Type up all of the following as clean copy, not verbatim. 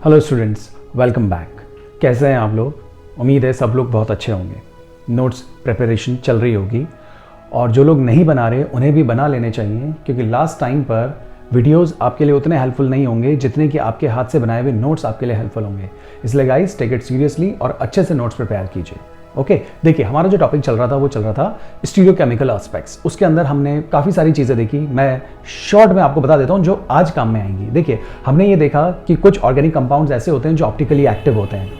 Hello students, welcome back. कैसे हैं आप लोग? उम्मीद है सब लोग बहुत अच्छे होंगे। नोट्स प्रिपरेशन चल रही होगी और जो लोग नहीं बना रहे उन्हें भी बना लेने चाहिए, क्योंकि लास्ट टाइम पर वीडियोस आपके लिए उतने हेल्पफुल नहीं होंगे जितने कि आपके हाथ से बनाए हुए नोट्स आपके लिए हेल्पफुल होंगे। इसलिए गाइस, टेक इट सीरियसली और अच्छे से नोट्स प्रिपेयर कीजिए। ओके, देखिए हमारा जो टॉपिक चल रहा था वो चल रहा था स्टीरियोकेमिकल एस्पेक्ट्स। उसके अंदर हमने काफ़ी सारी चीज़ें देखी। मैं शॉर्ट में आपको बता देता हूँ जो आज काम में आएंगी। देखिए, हमने ये देखा कि कुछ ऑर्गेनिक कंपाउंड्स ऐसे होते हैं जो ऑप्टिकली एक्टिव होते हैं।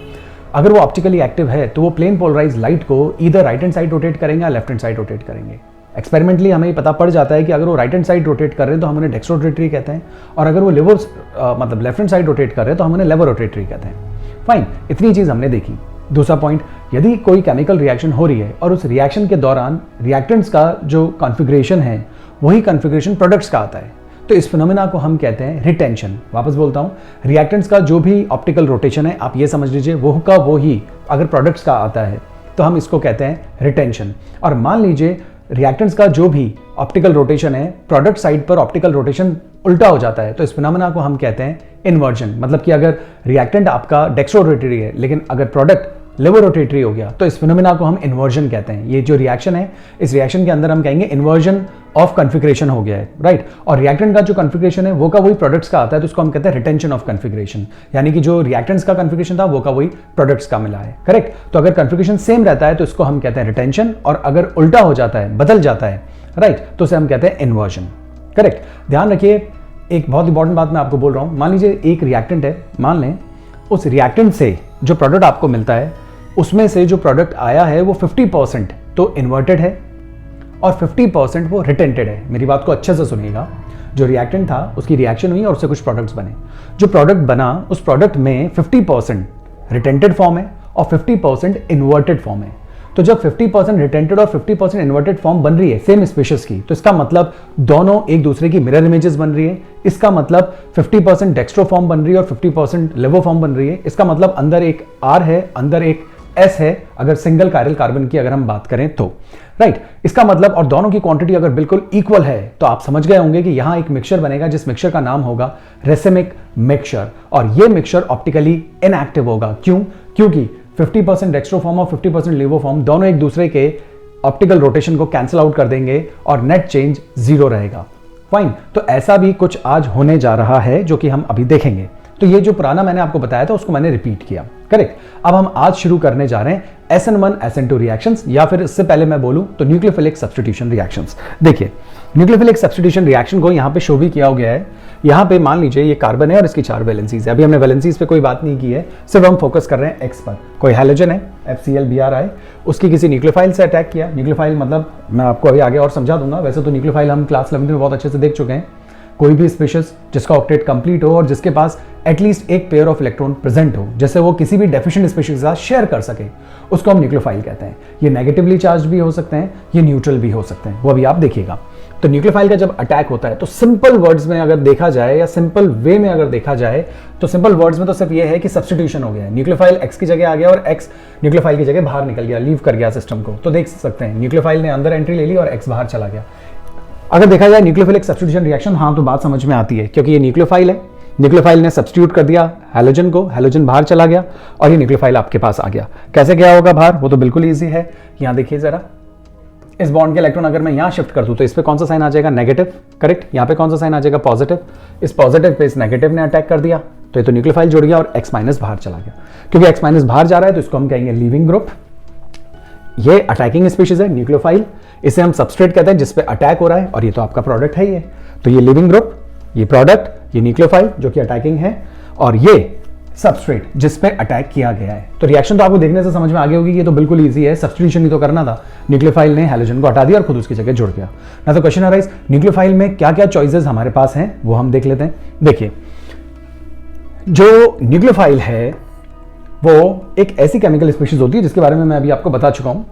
अगर वो ऑप्टिकली एक्टिव है तो वो प्लेन पोलराइज लाइट को इधर राइट हैंड साइड रोटेट करेंगे या लेफ्ट हैंड साइड रोटेट करेंगे। एक्सपेरिमेंटली हमें पता पड़ जाता है कि अगर वो राइट हैंड साइड रोटेट कर रहे हैं तो हम उन्हें डेक्स्ट्रो रोटेटरी कहते हैं, और अगर वो लिवर मतलब लेफ्ट हैंड साइड रोटेट कर रहे हैं तो हम उन्हें लेवर रोटेटरी कहते हैं। फाइन, इतनी चीज़ हमने देखी। दूसरा पॉइंट, यदि कोई केमिकल रिएक्शन हो रही है और उस रिएक्शन के दौरान रिएक्टेंट्स का जो कॉन्फ़िगरेशन है वही कॉन्फ़िगरेशन प्रोडक्ट्स का आता है, तो इस फिनोमेना को हम कहते हैं रिटेंशन। वापस बोलता हूँ, रिएक्टेंट्स का जो भी ऑप्टिकल रोटेशन है, आप ये समझ लीजिए वो का वो ही अगर प्रोडक्ट्स का आता है तो हम इसको कहते हैं रिटेंशन। और मान लीजिए रिएक्टेंट्स का जो भी ऑप्टिकल रोटेशन है, प्रोडक्ट साइड पर ऑप्टिकल रोटेशन उल्टा हो जाता है, तो इस फिनोमेना को हम कहते हैं इन्वर्जन। मतलब कि अगर रिएक्टेंट आपका डेक्स्ट्रो रोटेटरी है लेकिन अगर प्रोडक्ट लिवर रोटेटरी हो गया तो इस फिनोमेना को हम इन्वर्जन कहते हैं। ये जो रिएक्शन है, इस रिएक्शन के अंदर हम कहेंगे इन्वर्जन ऑफ कॉन्फ़िगरेशन हो गया है, राइट। और रिएक्टेंट का जो कॉन्फ़िगरेशन है वो का वही प्रोडक्ट्स का आता है, तो उसको हम कहते हैं रिटेंशन ऑफ कॉन्फ़िगरेशन। यानी कि जो रिएक्टेंट्स का कॉन्फ़िगरेशन था वो का वही प्रोडक्ट्स का मिला है, करेक्ट। तो अगर कॉन्फ़िगरेशन सेम रहता है तो इसको हम कहते हैं रिटेंशन, और अगर उल्टा हो जाता है, बदल जाता है, राइट, तो उसे हम कहते हैं इन्वर्जन, करेक्ट। ध्यान रखिए, एक बहुत इंपॉर्टेंट बात मैं आपको बोल रहा हूँ। मान लीजिए एक रिएक्टेंट है, मान लें उस रिएक्टेंट से जो प्रोडक्ट आपको मिलता है उसमें से जो प्रोडक्ट आया है वो 50% तो इन्वर्टेड है और 50% वो रिटेंटेड है। मेरी बात को अच्छे से सुनिएगा। जो रिएक्टेंट था उसकी रिएक्शन हुई और उससे कुछ प्रोडक्ट्स बने। जो प्रोडक्ट बना उस प्रोडक्ट में 50% रिटेंटेड फॉर्म है और 50% इन्वर्टेड फॉर्म है। तो जब 50% रिटेंटेड और 50% इन्वर्टेड फॉर्म बन रही है सेम स्पीशीज की, तो इसका मतलब दोनों एक दूसरे की मिरर इमेजेस बन रही है। इसका मतलब 50% डेक्स्ट्रो फॉर्म बन रही है और 50% लेवो फॉर्म बन रही है। इसका मतलब अंदर एक R है, अंदर एक S है, अगर सिंगल कायरल कार्बन की अगर हम बात करें तो, राइट। इसका मतलब, और दोनों की क्वांटिटी अगर बिल्कुल इक्वल है तो आप समझ गए होंगे कि यहां एक मिक्सचर बनेगा जिस मिक्सचर का नाम होगा रेसिमिक मिक्सचर। और यह मिक्सचर ऑप्टिकली इनएक्टिव होगा। क्यों? क्योंकि 50% डेक्स्ट्रो फॉर्म और 50% लेवो फॉर्म दोनों एक दूसरे के ऑप्टिकल रोटेशन को कैंसिल आउट कर देंगे और नेट चेंज 0 रहेगा। फाइन, तो ऐसा भी कुछ आज होने जा रहा है जो कि हम अभी देखेंगे। तो ये जो पुराना मैंने आपको बताया था उसको मैंने रिपीट किया, करेक्ट। अब हम आज शुरू करने जा रहे हैं SN1 SN2 रिएक्शंस, या फिर इससे पहले मैं बोलूं तो न्यूक्लियोफिलिक सब्स्टिट्यूशन रिएक्शंस। देखिए, न्यूक्लियोफिलिक सब्स्टिट्यूशन रिएक्शन को यहाँ पे शो भी किया गया है। यहाँ पे मान लीजिए ये कार्बन है और इसकी 4 वैलेंसीज है। अभी हमने वैलेंसीज पे कोई बात नहीं की है, सिर्फ हम फोकस कर रहे हैं X पर। कोई हैलोजन है FCl Br, उसकी किसी न्यूक्लियोफाइल से अटैक किया। न्यूक्लियोफाइल मतलब मैं आपको अभी आगे और समझा दूंगा। वैसे तो न्यूक्लियोफाइल हम क्लास 11 में बहुत अच्छे से देख चुके हैं। कोई भी स्पीशीज जिसका ऑक्टेट कंप्लीट हो और जिसके पास एटलीस्ट एक पेयर ऑफ इलेक्ट्रॉन प्रेजेंट हो, जैसे वो किसी भी डेफिशिएंट स्पीशीज के साथ शेयर कर सके, उसको हम न्यूक्लियोफाइल कहते हैं। ये नेगेटिवली चार्ज भी हो सकते हैं, ये न्यूट्रल भी हो सकते हैं, वो अभी आप देखिएगा। तो न्यूक्लियोफाइल का जब अटैक होता है तो सिंपल वर्ड्स में अगर देखा जाए या सिंपल वे में अगर देखा जाए तो सिंपल वर्ड्स में तो सिर्फ ये है कि सब्स्टिट्यूशन हो गया है। न्यूक्लियोफाइल X की जगह आ गया और X न्यूक्लियोफाइल की जगह बाहर निकल गया, लीव कर गया सिस्टम को। तो देख सकते हैं न्यूक्लियोफाइल ने अंदर एंट्री ले ली और X बाहर चला गया। अगर देखा जाए न्यूक्लियोफिलिक सब्स्टिट्यूशन रिएक्शन, हाँ तो बात समझ में आती है, क्योंकि ये न्यूक्लियोफाइल है, न्यूक्लियोफाइल ने सब्स्टिट्यूट कर दिया हैलोजन को, हैलोजन बाहर चला गया और ये न्यूक्लियोफाइल आपके पास आ गया। कैसे गया होगा बाहर, वो तो बिल्कुल ईजी है। यहाँ देखिए जरा, इस बॉन्ड के इलेक्ट्रॉन अगर मैं यहाँ शिफ्ट कर दूं तो इस पे कौन सा साइन आ जाएगा, नेगेटिव, करेक्ट। यहाँ पे कौन सा साइन आ जाएगा, पॉजिटिव। इस पॉजिटिव पे इस नेगेटिव ने अटैक कर दिया तो ये तो न्यूक्लियोफाइल जुड़ गया और X- बाहर चला गया। क्योंकि X- बाहर जा रहा है तो इसको हम कहेंगे लीविंग ग्रुप। ये अटैकिंग स्पीशीज है न्यूक्लियोफाइल, इसे हम सबस्ट्रेट कहते हैं जिस पे अटैक हो रहा है, और ये तो आपका प्रोडक्ट है ये। तो ये लिविंग ग्रुप, ये प्रोडक्ट, ये न्यूक्लियोफाइल जो कि अटैकिंग है, और ये सबस्ट्रेट जिस पे अटैक किया गया है। तो रिएक्शन तो आपको देखने से समझ में आ गई होगी, ये तो बिल्कुल इजी है, सब्स्टिट्यूशन ही तो करना था। न्यूक्लियोफाइल ने हैलोजन को हटा दिया और खुद उसकी जगह जुड़ गया ना। तो क्वेश्चन अराइज, न्यूक्लियोफाइल में क्या क्या चॉइसेस हमारे पास हैं वो हम देख लेते हैं। देखिए, जो न्यूक्लियोफाइल है वो एक ऐसी केमिकल स्पीशीज होती है जिसके बारे में मैं अभी आपको बता चुका हूं।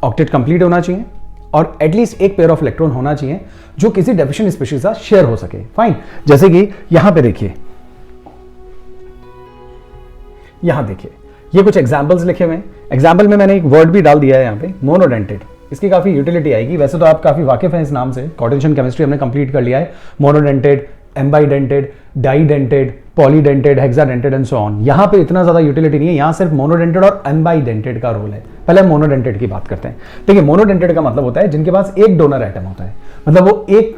ऑक्टेट कंप्लीट होना चाहिए और एटलीस्ट एक पेयर ऑफ इलेक्ट्रॉन होना चाहिए जो किसी डेफिशिएंट स्पीशीज के साथ शेयर हो सके। फाइन, जैसे कि यहां पे देखिए, यहां देखिए ये कुछ एग्जांपल्स लिखे हुए हैं। एग्जांपल में मैंने एक वर्ड भी डाल दिया है यहां पे, मोनोडेंटेड। इसकी काफी यूटिलिटी आएगी। वैसे तो आप काफी वाकिफ हैं इस नाम से, कोऑर्डिनेशन केमिस्ट्री हमने कंप्लीट कर लिया है। Monodentate, ambidentate, didentate, polydentate, hexadentate and so on. यहाँ पे इतना ज्यादा यूटिलिटी नहीं है, यहाँ सिर्फ मोनोडेंटेड और अनबाइडेंटेड का रोल है। पहले हम मोनोडेंटेड की बात करते हैं। देखिए मोनोडेंटेड का मतलब होता है जिनके पास एक डोनर एटम होता है, मतलब वो एक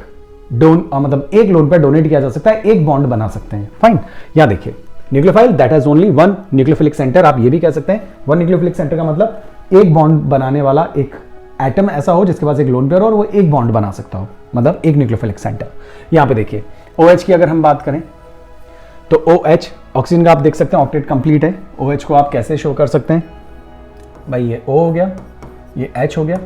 लोन पेयर डोनेट किया जा सकता है, एक बॉन्ड बना सकते हैं। फाइन, यहाँ देखिए nucleophile that has only one nucleophilic centre, आप ये भी कह सकते हैं। वन न्यूक्लियोफिलिक सेंटर का मतलब एक बॉन्ड बनाने वाला एक एटम ऐसा हो जिसके पास एक लोन पेयर हो और वो एक बॉन्ड बना सकता हो, मतलब एक न्यूक्लियोफिलिक सेंटर। यहाँ पे देखिए OH की अगर हम बात करें तो OH ऑक्सीजन का आप देख सकते हैं ऑक्टेट कंप्लीट है। OH को आप कैसे शो कर सकते हैं भाई, ये O हो गया, ये H हो गया,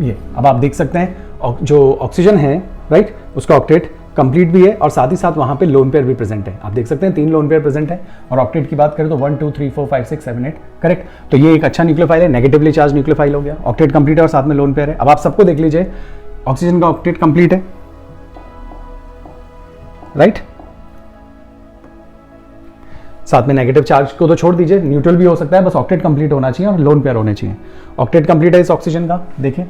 ये अब आप देख सकते हैं जो ऑक्सीजन है राइट, उसका ऑक्टेट कंप्लीट भी है और साथ ही साथ वहां पे लोन पेयर भी प्रेजेंट है। आप देख सकते हैं 3 लोन पेयर प्रेजेंट है। और ऑक्टेट की बात करें तो 1 2 3 4 5 6 7 8 करेक्ट। तो ये एक अच्छा न्यूक्लियोफाइल है, नेगेटिवली चार्ज न्यूक्लियोफाइल हो गया, ऑक्टेट कंप्लीट है और साथ में लोन पेयर है। अब आप सबको देख लीजिए, ऑक्सीजन का ऑक्टेट कंप्लीट है राइट, साथ में नेगेटिव चार्ज को तो छोड़ दीजिए, न्यूट्रल भी हो सकता है, बस ऑक्टेट कंप्लीट होना चाहिए और लोन पेयर होने चाहिए। ऑक्टेट कंप्लीट है इस ऑक्सीजन का, देखिए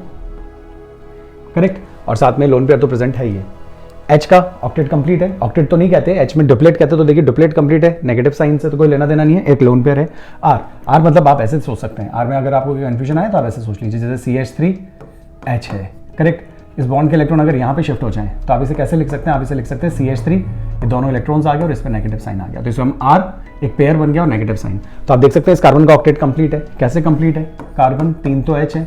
करेक्ट, और साथ में लोन पेयर तो प्रेजेंट है ही है। H का ऑक्टेट कंप्लीट है, ऑक्टेट तो नहीं कहते, H में डुप्लेट कहते, तो देखिए डुप्लेट कंप्लीट है, नेगेटिव साइन से तो कोई लेना देना नहीं है, एक लोन पेयर है। R मतलब आप ऐसे सोच सकते हैं, R में अगर आपको कोई कंफ्यूजन आए तो आप ऐसे सोच लीजिए जैसे CH3H है करेक्ट। इस बॉन्ड के इलेक्ट्रॉन अगर यहाँ पे शिफ्ट हो जाएं तो आप इसे कैसे लिख सकते हैं, आप इसे लिख सकते हैं CH3, ये दोनों इलेक्ट्रॉन्स आ गए और इस पर नेगेटिव साइन आ गया, तो इसमें हम R एक पेयर बन गया और नेगेटिव साइन। तो आप देख सकते हैं इस कार्बन का ऑक्टेट कंप्लीट है। कैसे कंप्लीट है, कार्बन 3 तो H है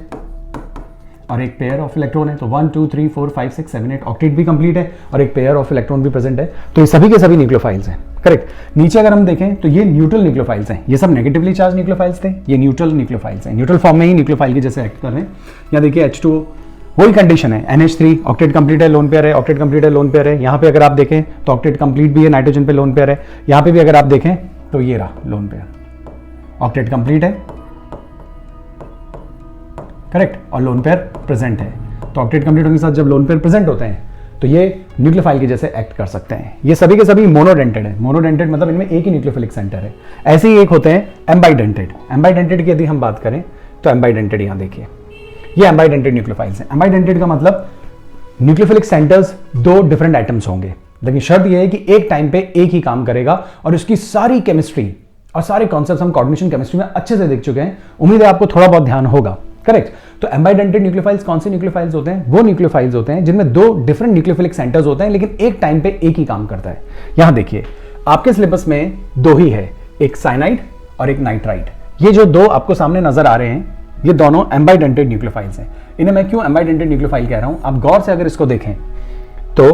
और एक पेयर ऑफ इलेक्ट्रॉन है, तो 1 2 3 4 5 6 7 8 ऑक्टेट भी कंप्लीट है और एक पेयर ऑफ इलेक्ट्रॉन भी प्रेजेंट है। तो ये सभी के सभी न्यूक्लियोफाइल्स हैं करेक्ट। नीचे अगर हम देखें तो ये न्यूट्रल न्यूक्लियोफाइल्स हैं, ये सब नेगेटिवली चार्ज न्यूक्लियोफाइल्स थे, ये न्यूट्रल न्यूक्लियोफाइल्स हैं, न्यूट्रल फॉर्म में ही न्यूक्लियोफाइल की जैसे एक्ट कर रहे हैं। यहाँ देखिए H2O वही कंडीशन है, NH3 ऑक्टेट कंप्लीट है, लोन पेयर है, ऑक्टेट कंप्लीट है, लोन पेयर है। यहाँ पे अगर आप देखें तो ऑक्टेट कंप्लीट भी है, नाइट्रोजन पे लोन पेयर है। यहाँ पे भी अगर आप देखें तो ये रहा लोन पेयर, ऑक्टेट कंप्लीट है करेक्ट और लोन पेयर प्रेजेंट है। तो ऑक्टेट कंप्लीट होने के साथ जब लोन पेयर प्रेजेंट होते हैं तो ये न्यूक्लियोफाइल के जैसे एक्ट कर सकते हैं। ये सभी के सभी मोनोडेंटेड है, मोनोडेंटेड मतलब इनमें एक ही न्यूक्लियोफिलिक सेंटर है। ऐसे ही एक होते हैं एम्बाइडेंटेड। एम्बाइडेंटेड की यदि हम बात करें तो एम्बाइडेंटेड यहाँ देखिए, ये एम्बाइडेंटेड न्यूक्लियोफाइल्स हैं। एम्बाइडेंटेड का मतलब न्यूक्लियोफिलिक सेंटर्स 2 डिफरेंट एटम्स होंगे, लेकिन शर्त यह है कि एक टाइम पे एक ही काम करेगा और उसकी सारी केमिस्ट्री और सारे कॉन्सेप्ट्स हम कोऑर्डिनेशन केमिस्ट्री में अच्छे से देख चुके हैं, उम्मीद है आपको थोड़ा बहुत ध्यान होगा करेक्ट। तो एम्बाइडेंटेड न्यूक्लियोफाइल्स कौन से न्यूक्लियोफाइल्स होते हैं, वो न्यूक्लियोफाइल्स होते हैं जिनमें 2 डिफरेंट न्यूक्लियोफिलिक सेंटर्स होते हैं लेकिन एक टाइम पे एक ही काम करता है। यहां देखिए आपके सिलेबस में 2 ही है, एक साइनाइड और एक नाइट्राइड। ये जो 2 आपको सामने नजर आ रहे हैं ये दोनों एम्बाइडेंटेड न्यूक्लियोफाइल्स हैं। इन्हें मैं क्यों एम्बाइडेंटेड न्यूक्लियोफाइल कह रहा हूं, आप गौर से अगर इसको देखें तो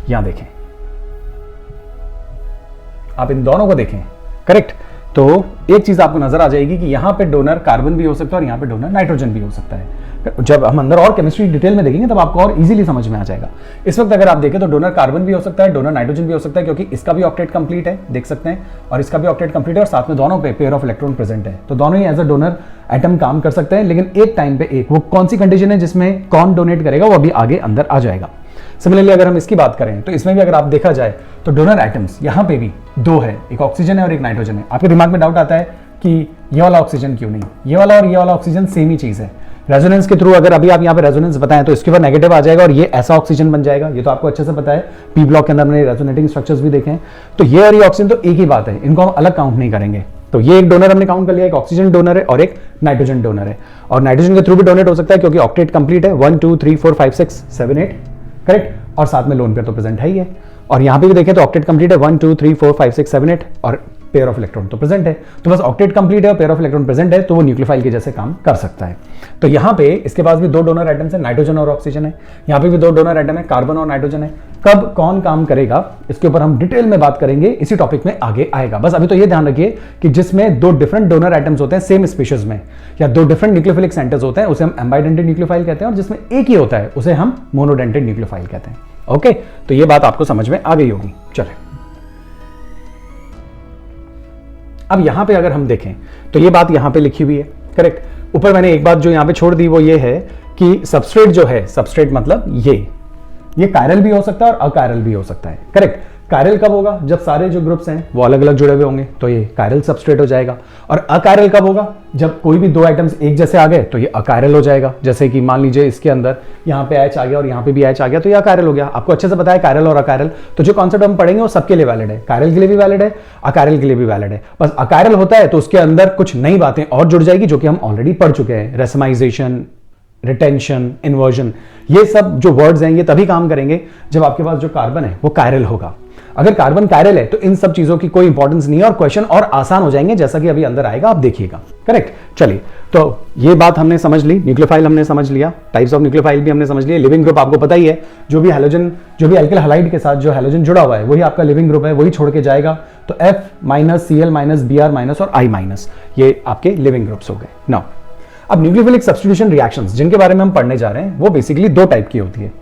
यहां देखें, आप इन दोनों को देखें करेक्ट, तो एक चीज आपको नजर आ जाएगी कि यहां पे डोनर कार्बन भी हो सकता है और यहां पे डोनर नाइट्रोजन भी हो सकता है। जब हम अंदर और केमिस्ट्री डिटेल में देखेंगे तब आपको और इजीली समझ में आ जाएगा। इस वक्त अगर आप देखें तो डोनर कार्बन भी हो सकता है, डोनर नाइट्रोजन भी हो सकता है, क्योंकि इसका भी ऑक्टेट कंप्लीट है देख सकते हैं और इसका भी ऑक्टेट कंप्लीट है और साथ में दोनों पे पेयर ऑफ इलेक्ट्रॉन प्रेजेंट है। तो दोनों ही एज अ डोनर एटम काम कर सकते हैं, लेकिन एक टाइम पे एक। वो कौन सी कंडीशन है जिसमें कौन डोनेट करेगा वो अभी आगे अंदर आ जाएगा। सिमिलरली अगर हम इसकी बात करें तो इसमें भी अगर आप देखा जाए तो डोनर एटम्स यहां पे भी 2 है, एक ऑक्सीजन है और एक नाइट्रोजन है। आपके दिमाग में डाउट आता है कि ये वाला ऑक्सीजन क्यों नहीं, ये वाला और ये वाला ऑक्सीजन सेम ही चीज है। रेजोनेंस के थ्रू अगर अभी आप यहाँ पे रेजोनेंस बताएं तो इसके ऊपर नेगेटिव आ जाएगा और ये ऐसा ऑक्सीजन बन जाएगा, ये तो आपको अच्छे से पता है। पी ब्लॉक के अंदर हमने रेजोनेटिंग स्ट्रक्चर्स भी देखे हैं। तो ये और ये ऑक्सीजन तो एक ही बात है, इनको हम अलग काउंट नहीं करेंगे। तो ये एक डोनर हमने काउंट कर लिया, एक ऑक्सीजन डोनर है और एक नाइट्रोजन डोनर है। और नाइट्रोजन के थ्रू भी डोनेट हो सकता है क्योंकि ऑक्टेट कंप्लीट है, 1 2 3 4 5 6 7 8 करेक्ट, और साथ में लोन पेयर तो प्रेजेंट है ही है। और यहां पे भी देखें तो ऑक्टेट कंप्लीट है, 1 2 3 4 5 6 7 8 और पेयर ऑफ इलेक्ट्रॉन तो प्रेजेंट है। तो बस ऑक्टेट कंप्लीट है और पेयर ऑफ इलेक्ट्रॉन प्रेजेंट है तो वो न्यूक्लियोफाइल के जैसे काम कर सकता है। तो यहाँ पे इसके पास भी 2 डोनर एटम्स है, नाइट्रोजन और ऑक्सीजन है। यहाँ पे भी 2 डोनर एटम है, कार्बन और नाइट्रोजन है। कब कौन काम करेगा इसके ऊपर हम डिटेल में बात करेंगे, इसी टॉपिक में आगे आएगा। बस अभी तो ये ध्यान रखिए कि जिसमें 2 डिफरेंट डोनर एटम्स होते हैं सेम स्पीशीज में, या 2 डिफरेंट न्यूक्लियोफिलिक सेंटर्स होते हैं, उसे हम एम्बाइडेंटेड न्यूक्लियोफाइल कहते हैं, और जिसमें एक ही होता है उसे हम मोनोडेंटेड न्यूक्लियोफाइल कहते हैं। ओके, तो ये बात आपको समझ में आ गई होगी। चले अब यहां पे अगर हम देखें तो ये बात यहां पे लिखी हुई है करेक्ट। ऊपर मैंने एक बात जो यहां पे छोड़ दी वो ये है कि सबस्ट्रेट जो है, सबस्ट्रेट मतलब ये कायरल भी हो सकता है और अकायरल भी हो सकता है करेक्ट। कायरल कब होगा? जब सारे जो ग्रुप्स हैं वो अलग अलग जुड़े हुए होंगे, तो ये कायरल सबस्ट्रेट हो जाएगा। और अकायरल कब होगा? जब कोई भी दो आइटम्स एक जैसे आ गए तो ये अकायरल हो जाएगा। जैसे कि मान लीजिए इसके अंदर यहाँ पे H आ गया और यहाँ पे भी H आ गया, तो ये अकायरल हो गया। आपको अच्छे से पता है कायरल और अकायरल, तो जो कॉन्सेप्ट हम पढ़ेंगे वो सबके लिए वैलिड है। कायरल के लिए भी वैलिड है, अकायरल के लिए भी वैलिड है। बस अकायरल होता है तो उसके अंदर कुछ नई बातें और जुड़ जाएगी जो कि हम ऑलरेडी पढ़ चुके हैं। रेसमाइजेशन, रिटेंशन, इन्वर्जन, ये सब जो वर्ड्स हैं ये तभी काम करेंगे जब आपके पास जो कार्बन है वो कायरल होगा। अगर कार्बन कायरल है तो इन सब चीजों की कोई इंपॉर्टेंस नहीं है और क्वेश्चन और आसान हो जाएंगे, जैसा कि अभी अंदर आएगा आप देखिएगा। करेक्ट। चलिए, तो ये बात हमने समझ ली, न्यूक्लियोफाइल हमने समझ लिया, टाइप्स ऑफ न्यूक्लियोफाइल भी हमने समझ लिया। लिविंग ग्रुप आपको पता ही है, जो भी हैलोजन, जो भी एल्किल हैलाइड के साथ जो हैलोजन जुड़ा हुआ है वही आपका लिविंग ग्रुप है, वही छोड़ के जाएगा। तो F- Cl- Br- और I- ये आपके लिविंग ग्रुप्स हो गए। नाउ अब न्यूक्लियोफिलिक सब्स्टिट्यूशन रिएक्शंस जिनके बारे में हम पढ़ने जा रहे हैं वो बेसिकली दो टाइप की होती है।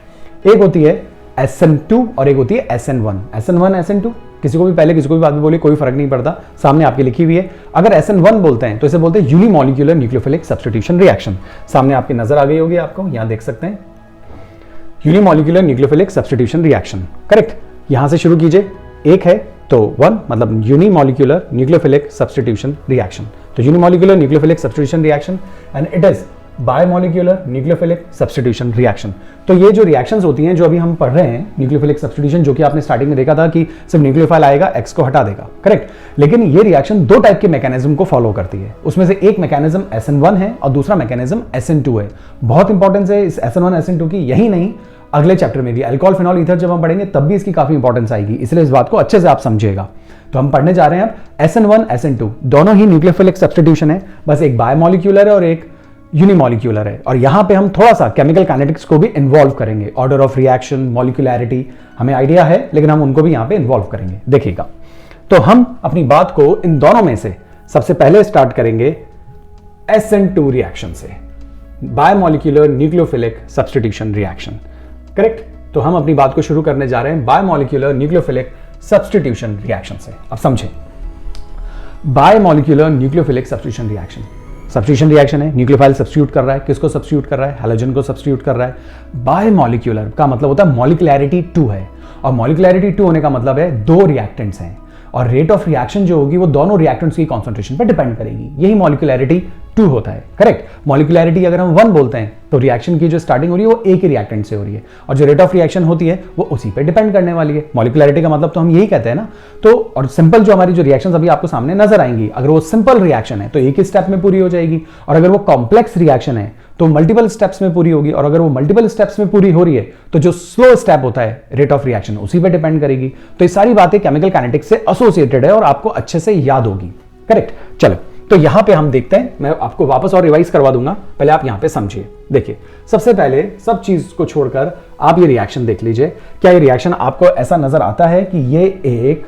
एक होती है SN2 और एक होती है SN1। SN1, SN2 किसी को भी पहले किसी को भी बाद में बोलिए, कोई फर्क नहीं पड़ता, सामने आपकी लिखी हुई है। अगर SN1 बोलते हैं तो इसे बोलते हैं यूनिमॉलिक्यूलर न्यूक्लियोफिलिक सब्स्टिट्यूशन रिएक्शन। सामने आपकी नजर आ गई होगी, आपको यहां देख सकते हैं, unimolecular nucleophilic substitution reaction. Correct. यहां से शुरू कीजिए, एक है तो 1 मतलब यूनिमॉलिक्यूलर न्यूक्लियोफिलिक सब्स्टिट्यूशन रिएक्शन। तो unimolecular nucleophilic substitution reaction and it is biomolecular nucleophilic substitution reaction. तो ये जो रिएक्शंस होती हैं जो अभी हम पढ़ रहे हैं, न्यूक्लियोफिलिक सब्स्टिट्यूशन, जो कि आपने स्टार्टिंग में देखा था कि सिर्फ न्यूक्लियोफाइल आएगा, X को हटा देगा। करेक्ट। लेकिन ये रिएक्शन दो टाइप के मैकेनिज्म को फॉलो करती है। उसमें से एक मैकेनिज्म SN1 है और दूसरा मैकेनिज्म SN2 है। बहुत इंपॉर्टेंस है इस SN1 SN2 की, यही नहीं अगले चैप्टर में भी अल्कोहल फिनॉल ईथर जब हम पढ़ेंगे तब भी इसकी काफी इंपॉर्टेंस आएगी, इसलिए इस बात को अच्छे से आप समझिएगा। तो हम पढ़ने जा रहे हैं अब SN1 SN2 दोनों ही न्यूक्लियोफिलिक सब्स्टिट्यूशन है, बस एक बायोमॉलिक्यूलर है और एक यूनिमॉलिक्यूलर है। और यहां पे हम थोड़ा सा केमिकल काइनेटिक्स को भी इन्वॉल्व करेंगे, ऑर्डर ऑफ रिएक्शन, मॉलिक्यूलैरिटी हमें आइडिया है लेकिन हम उनको भी यहां पे इन्वॉल्व करेंगे, देखिएगा। तो हम अपनी बात को इन दोनों में से सबसे पहले स्टार्ट करेंगे SN2 रिएक्शन से, biomolecular nucleophilic substitution reaction. Correct. तो हम अपनी बात को शुरू करने जा रहे हैं बायोमॉलिक्यूलर न्यूक्लियोफिलिक सब्स्टिट्यूशन रिएक्शन से। अब समझें, biomolecular nucleophilic substitution reaction, substitution reaction है, न्यूक्लियोफाइल सब्स्टिट्यूट कर रहा है, किसको सब्स्टिट्यूट कर रहा है? हैलोजन को सब्स्टिट्यूट कर रहा है। बायोमॉलिक्यूलर का मतलब होता है मॉलिक्युलैरिटी 2 है, और मॉलिक्युलैरिटी 2 होने का मतलब है दो रिएक्टेंट्स हैं और रेट ऑफ रिएक्शन जो होगी वो दोनों रिएक्टेंट्स की कॉन्सेंट्रेशन पर डिपेंड करेगी, यही मॉलिक्युलैरिटी 2 होता है। करेक्ट। मॉलिक्युलैरिटी अगर हम 1 बोलते हैं तो रिएक्शन की जो स्टार्टिंग हो रही है वो एक ही रिएक्टेंट से हो रही है और जो रेट ऑफ रिएक्शन होती है वो उसी पे डिपेंड करने वाली है। मॉलिक्युलैरिटी का मतलब तो हम यही कहते हैं ना। तो और सिंपल जो हमारी जो रिएक्शंस अभी आपको सामने नजर आएंगी, अगर वो सिंपल रिएक्शन है तो एक ही स्टेप में पूरी हो जाएगी, और अगर वो कॉम्प्लेक्स रिएक्शन है तो मल्टीपल स्टेप्स में पूरी होगी, और अगर वो मल्टीपल स्टेप्स में पूरी हो रही है तो जो स्लो स्टेप होता है रेट ऑफ रिएक्शन उसी पे डिपेंड करेगी। तो ये सारी बातें केमिकल काइनेटिक्स से एसोसिएटेड है और आपको अच्छे से याद होगी। करेक्ट। चलो, तो यहां पे हम देखते हैं, मैं आपको वापस और रिवाइज करवा दूंगा, पहले आप यहां पे समझिए। देखिए, सबसे पहले सब चीज को छोड़कर आप ये रिएक्शन देख लीजिए। क्या ये रिएक्शन आपको ऐसा नजर आता है कि ये एक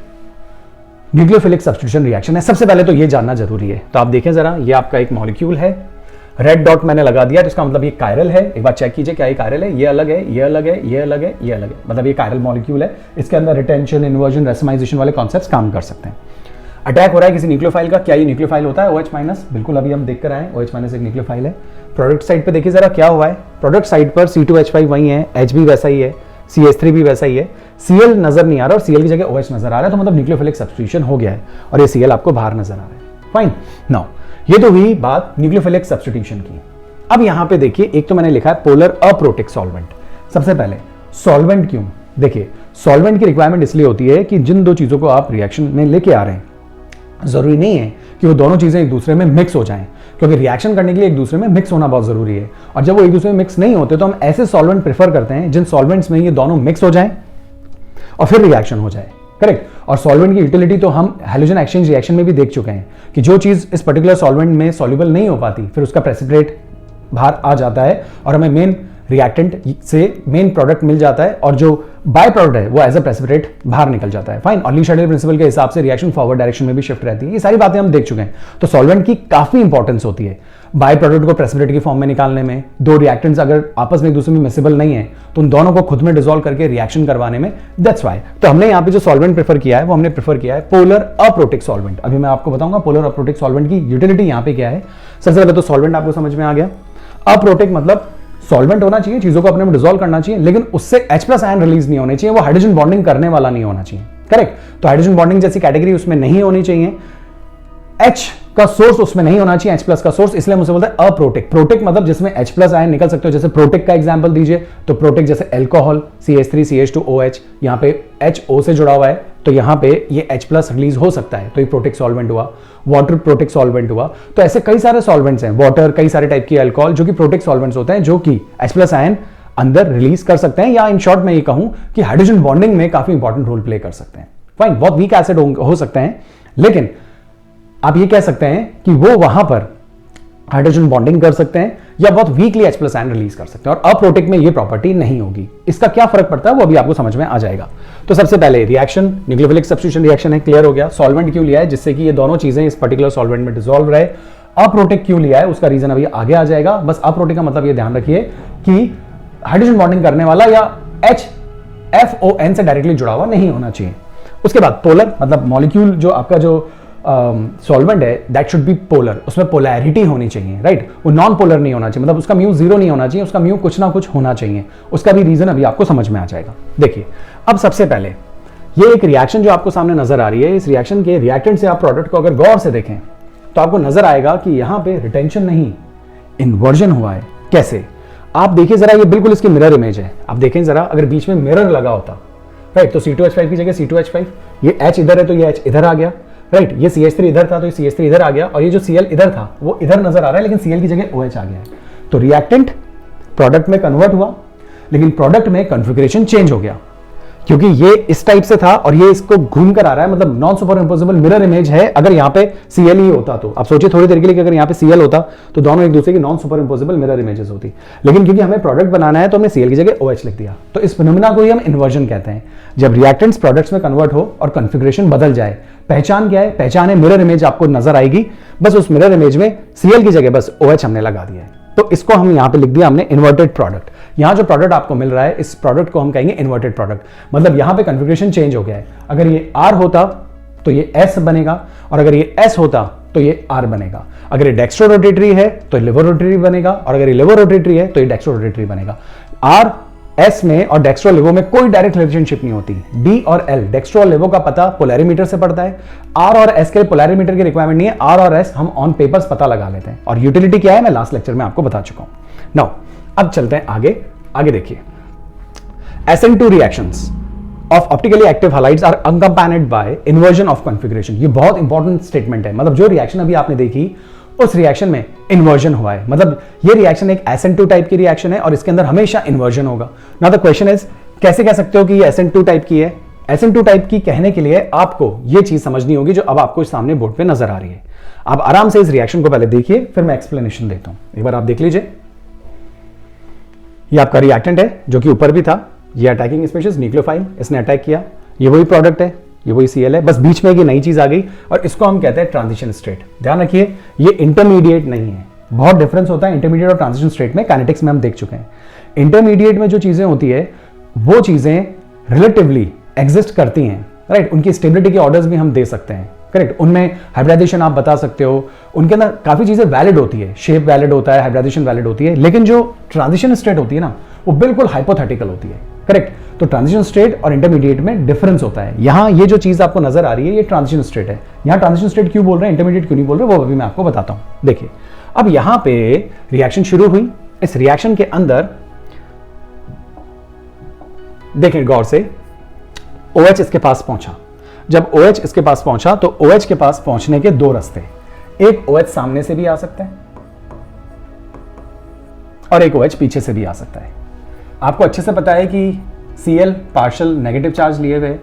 न्यूक्लियोफिलिक सब्स्टिट्यूशन रिएक्शन है? सबसे पहले तो ये जानना जरूरी है। तो आप देखें जरा, ये आपका एक मॉलिक्यूल है, रेड डॉट मैंने लगा दिया, तो इसका मतलब ये कायरल है। एक बार चेक कीजिए, क्या ये कायरल है? ये अलग है, ये अलग है, ये अलग है, ये अलग है, मतलब ये कायरल मॉलिक्यूल है। इसके अंदर रिटेंशन, इन्वर्जन, रेसमाइजेशन वाले कॉन्सेप्ट्स काम कर सकते हैं। अटैक हो रहा है किसी न्यूक्लियोफाइल का, क्या ये न्यूक्लियोफाइल होता है? OH-, बिल्कुल, अभी हम देख कर आए, OH- एक न्यूक्लियोफाइल है। प्रोडक्ट साइड पे देखिए जरा क्या हुआ है। प्रोडक्ट साइड पर C2H5 वही है, H भी वैसा ही है, CH3 भी वैसा ही है, Cl नजर नहीं आ रहा और Cl की जगह OH नजर आ रहा है, तो मतलब न्यूक्लियोफिलिक सब्स्टिट्यूशन हो गया है और ये Cl आपको बाहर नजर आ रहा है। फाइन। नाउ ये तो हुई बात न्यूक्लियोफिलिक सब्स्टिट्यूशन की। अब यहां पे देखिए, एक तो मैंने लिखा है पोलर अप्रोटिक सॉल्वेंट। सबसे पहले सॉल्वेंट क्यों? देखिए, सॉल्वेंट की रिक्वायरमेंट इसलिए होती है कि जिन दो चीजों को आप रिएक्शन में लेके आ रहे हैं, जरूरी नहीं है कि वो दोनों चीजें एक दूसरे में मिक्स हो जाएं, क्योंकि रिएक्शन करने के लिए एक दूसरे में मिक्स होना बहुत जरूरी है। और जब वो एक दूसरे में मिक्स नहीं होते तो हम ऐसे सॉल्वेंट प्रेफर करते हैं जिन सॉल्वेंट्स में ये दोनों मिक्स हो जाएं और फिर रिएक्शन हो जाए। करेक्ट। और सॉल्वेंट की यूटिलिटी तो हम हैलोजन एक्सचेंज रिएक्शन में भी देख चुके हैं कि जो चीज इस पर्टिकुलर सॉल्वेंट में सॉल्युबल नहीं हो पाती, फिर उसका प्रेसिपिटेट बाहर आ जाता है और हमें मेन रिएक्टेंट से मेन प्रोडक्ट मिल जाता है और जो बाय प्रोडक्ट है वो एज अ प्रेसिपिटेट बाहर निकल जाता है। फाइन। और ली शैडल प्रिंसिपल के हिसाब से रिएक्शन फॉरवर्ड डायरेक्शन में भी शिफ्ट रहती है। ये सारी बातें हम देख चुके हैं। तो सॉल्वेंट की काफी इंपॉर्टेंस होती है बाय प्रोडक्ट को प्रेसिपिटेट की फॉर्म में निकालने में। दो रिएक्टेंट्स अगर आपस में एक दूसरे में मिसिबल नहीं है तो उन दोनों को खुद में डिसॉल्व करके रिएक्शन करवाने में, दैट्स व्हाई। तो हमने यहाँ पे जो सॉल्वेंट प्रेफर किया है वो हमने प्रेफर किया है पोलर अप्रोटिक सॉल्वेंट। अभी मैं आपको बताऊंगा पोलर अप्रोटिक सॉल्वेंट की यूटिलिटी यहाँ पे क्या है। सबसे पहले तो सॉल्वेंट आपको समझ में आ गया। अप्रोटिक मतलब सॉल्वेंट होना चाहिए, चीजों को अपने में डिसॉल्व करना चाहिए, लेकिन उससे H+ आयन रिलीज नहीं होने चाहिए, वो हाइड्रोजन बॉन्डिंग करने वाला नहीं होना चाहिए। करेक्ट। तो हाइड्रोजन बॉन्डिंग जैसी कैटेगरी उसमें नहीं होनी चाहिए। H का सोर्स उसमें नहीं होना चाहिए, H+ का सोर्स, इसलिए हम उसे बोलते हैं अप्रोटिक। प्रोटिक मतलब जिसमें H+ आयन निकल सकते हो, जैसे प्रोटिक का एग्जांपल दीजिए तो प्रोटिक जैसे अल्कोहल CH3 CH2OH, यहां पे HO से जुड़ा हुआ है तो यहां पे ये H+ रिलीज हो सकता है, तो ये प्रोटिक सॉल्वेंट हुआ। वाटर प्रोटिक सॉल्वेंट हुआ। तो ऐसे कई सारे सॉल्वेंट्स हैं, वाटर, कई सारे टाइप की अल्कोहल जो कि प्रोटिक सॉल्वेंट्स होते हैं, जो कि H+ आयन अंदर रिलीज कर सकते हैं, या इन शॉर्ट में ये कहूं कि हाइड्रोजन बॉन्डिंग में काफी इंपॉर्टेंट रोल प्ले कर सकते हैं। फाइन, बहुत वीक एसिड हो सकते हैं, लेकिन आप ये कह सकते हैं कि वो वहां पर हाइड्रोजन बॉन्डिंग कर सकते हैं या बहुत वीकली H+ आयन रिलीज कर सकते हैं, और अप्रोटिक में ये प्रॉपर्टी नहीं होगी। इसका क्या फर्क पड़ता है वो अभी आपको समझ में आ जाएगा। तो सबसे पहले रिएक्शन न्यूक्लियोफिलिक सब्स्टिट्यूशन रिएक्शन है, क्लियर हो गया। सॉल्वेंट क्यों लिया है, जिससे कि ये दोनों चीजें इस पर्टिकुलर सॉल्वेंट में डिसॉल्व रहे। अप्रोटिक क्यों लिया है, उसका रीजन अभी आगे आ जाएगा। बस अप्रोटिक का मतलब ये ध्यान रखिए कि हाइड्रोजन बॉन्डिंग करने वाला या HFON से डायरेक्टली जुड़ा हुआ नहीं होना चाहिए। उसके बाद पोलर, मतलब मॉलिक्यूल जो आपका जो सॉल्वेंट है दैट शुड बी पोलर, उसमें पोलैरिटी होनी चाहिए, राइट। वो नॉन पोलर नहीं होना चाहिए, मतलब उसका म्यू 0 नहीं होना चाहिए, उसका म्यू कुछ ना कुछ होना चाहिए। उसका भी रीजन अभी आपको समझ में आ जाएगा। देखिए, अब सबसे पहले ये एक रिएक्शन जो आपको सामने नजर आ रही है, इस रिएक्शन के रिएक्टेंट से आप प्रोडक्ट को अगर गौर से देखें तो आपको नजर आएगा कि यहां पे रिटेंशन नहीं, इन्वर्जन हुआ है। कैसे, आप देखिए जरा, ये बिल्कुल इसकी मिरर इमेज है। आप देखें जरा, अगर बीच में मिरर लगा होता, राइट, तो C2H5 की जगह C2H5, ये H इधर है तो ये H इधर आ गया, राइट, ये CH3 इधर था तो ये CH3 इधर आ गया, और ये जो Cl इधर था वो इधर नजर आ रहा है, लेकिन Cl की जगह OH आ गया है। तो रिएक्टेंट प्रोडक्ट में कन्वर्ट हुआ, लेकिन प्रोडक्ट में कॉन्फ़िगरेशन चेंज हो गया, क्योंकि ये इस टाइप से था और ये इसको घूम कर आ रहा है, मतलब non super imposable mirror image है। अगर यहाँ पे Cl ही होता तो आप सोचिए थोड़ी देर के लिए कि अगर यहाँ पे Cl होता तो दोनों एक दूसरे की non super imposable mirror images होती, लेकिन क्योंकि हमें प्रोडक्ट बनाना है तो हमने Cl की जगह OH लिख दिया। तो इस फिनोमेना को ही हम इन्वर्जन कहते हैं, जब रिएक्टेंट्स प्रोडक्ट्स में कन्वर्ट हो और कॉन्फ़िगरेशन बदल जाए। पहचान क्या है, पहचान है मिरर इमेज आपको नजर आएगी, बस उस मिरर इमेज में Cl की जगह बस OH हमने लगा दिया है, तो इसको हम यहां पे लिख दिया हमने इन्वर्टेड प्रोडक्ट। यहां जो प्रोडक्ट आपको मिल रहा है, इस प्रोडक्ट को हम कहेंगे इन्वर्टेड प्रोडक्ट, मतलब यहां पे कॉन्फ़िगरेशन चेंज हो गया है। अगर ये R होता तो ये S बनेगा, और अगर ये S होता तो ये R बनेगा। अगर ये डेक्स्ट्रो रोटेटरी है तो लिवर रोटेटरी बनेगा, और अगर ये लिवर रोटेटरी है तो ये डेक्स्ट्रो रोटेटरी बनेगा। R S में और डेक्स्ट्रो लिवो में कोई डायरेक्ट रिलेशनशिप नहीं होती। D और L, डेक्स्ट्रो और लिवो का पता पोलैरिमीटर से पड़ता है। R और S के पोलैरिमीटर की रिक्वायरमेंट नहीं है, R और S हम ऑन पेपर्स पता लगा लेते हैं, और यूटिलिटी क्या है मैं लास्ट लेक्चर में आपको बता चुका हूं। नाउ अब चलते हैं आगे। आगे देखिए, SN2 reactions of optically active halides are accompanied by inversion of configuration। ये बहुत इंपॉर्टेंट स्टेटमेंट है, मतलब जो रिएक्शन अभी आपने देखी उस रिएक्शन में इन्वर्जन हुआ है, मतलब ये रिएक्शन एक SN2 टाइप की रिएक्शन है और इसके अंदर हमेशा इन्वर्जन होगा। नाउ द क्वेश्चन इज, कैसे कह सकते हो कि ये SN2 टाइप की है? SN2 टाइप की कहने के लिए आपको ये चीज समझनी होगी जो अब आपको सामने बोर्ड पे नजर आ रही है। आप आराम से इस रिएक्शन को पहले देखिए, फिर मैं एक्सप्लेनेशन देता हूं। एक बार आप देख लीजिए, ये आपका रिएक्टेंट है जो कि ऊपर भी था, ये अटैकिंग स्पीशीज न्यूक्लियोफाइल, इसने अटैक किया, ये वही प्रोडक्ट है, ये वही Cl है, बस बीच में एक नई चीज आ गई और इसको हम कहते हैं ट्रांजिशन स्टेट। ध्यान रखिए, ये इंटरमीडिएट नहीं है, बहुत डिफरेंस होता है इंटरमीडिएट और ट्रांजिशन स्टेट में, काइनेटिक्स में हम देख चुके हैं। इंटरमीडिएट में जो चीजें होती है वो चीजें रिलेटिवली एग्जिस्ट करती हैं, राइट, उनकी स्टेबिलिटी के ऑर्डर्स भी हम दे सकते हैं, करेक्ट, उनमें हाइब्रिडाइजेशन आप बता सकते हो, उनके अंदर काफी चीजें वैलिड होती है, शेप वैलिड होता है, हाइब्रिडाइजेशन वैलिड होती है, लेकिन जो ट्रांजिशन स्टेट होती है ना वो बिल्कुल हाइपोथेटिकल होती है, करेक्ट। तो ट्रांजिशन स्टेट और इंटरमीडिएट में डिफरेंस होता है। यहां ये जो चीज आपको नजर आ रही है ये ट्रांजिशन स्टेट है। यहां ट्रांजिशन स्टेट क्यों बोल रहे हैं, इंटरमीडिएट क्यों नहीं बोल रहे, वो अभी मैं आपको बताता हूं। देखिए, अब यहां पे रिएक्शन शुरू हुई, इस रिएक्शन के अंदर देखें गौर से, OH इसके पास पहुंचा। जब OH इसके पास पहुंचा तो OH के पास पहुंचने के दो रास्ते, एक OH सामने से भी आ सकता है और एक OH पीछे से भी आ सकता है। आपको अच्छे से पता है कि Cl पार्शियल नेगेटिव चार्ज लिए हुए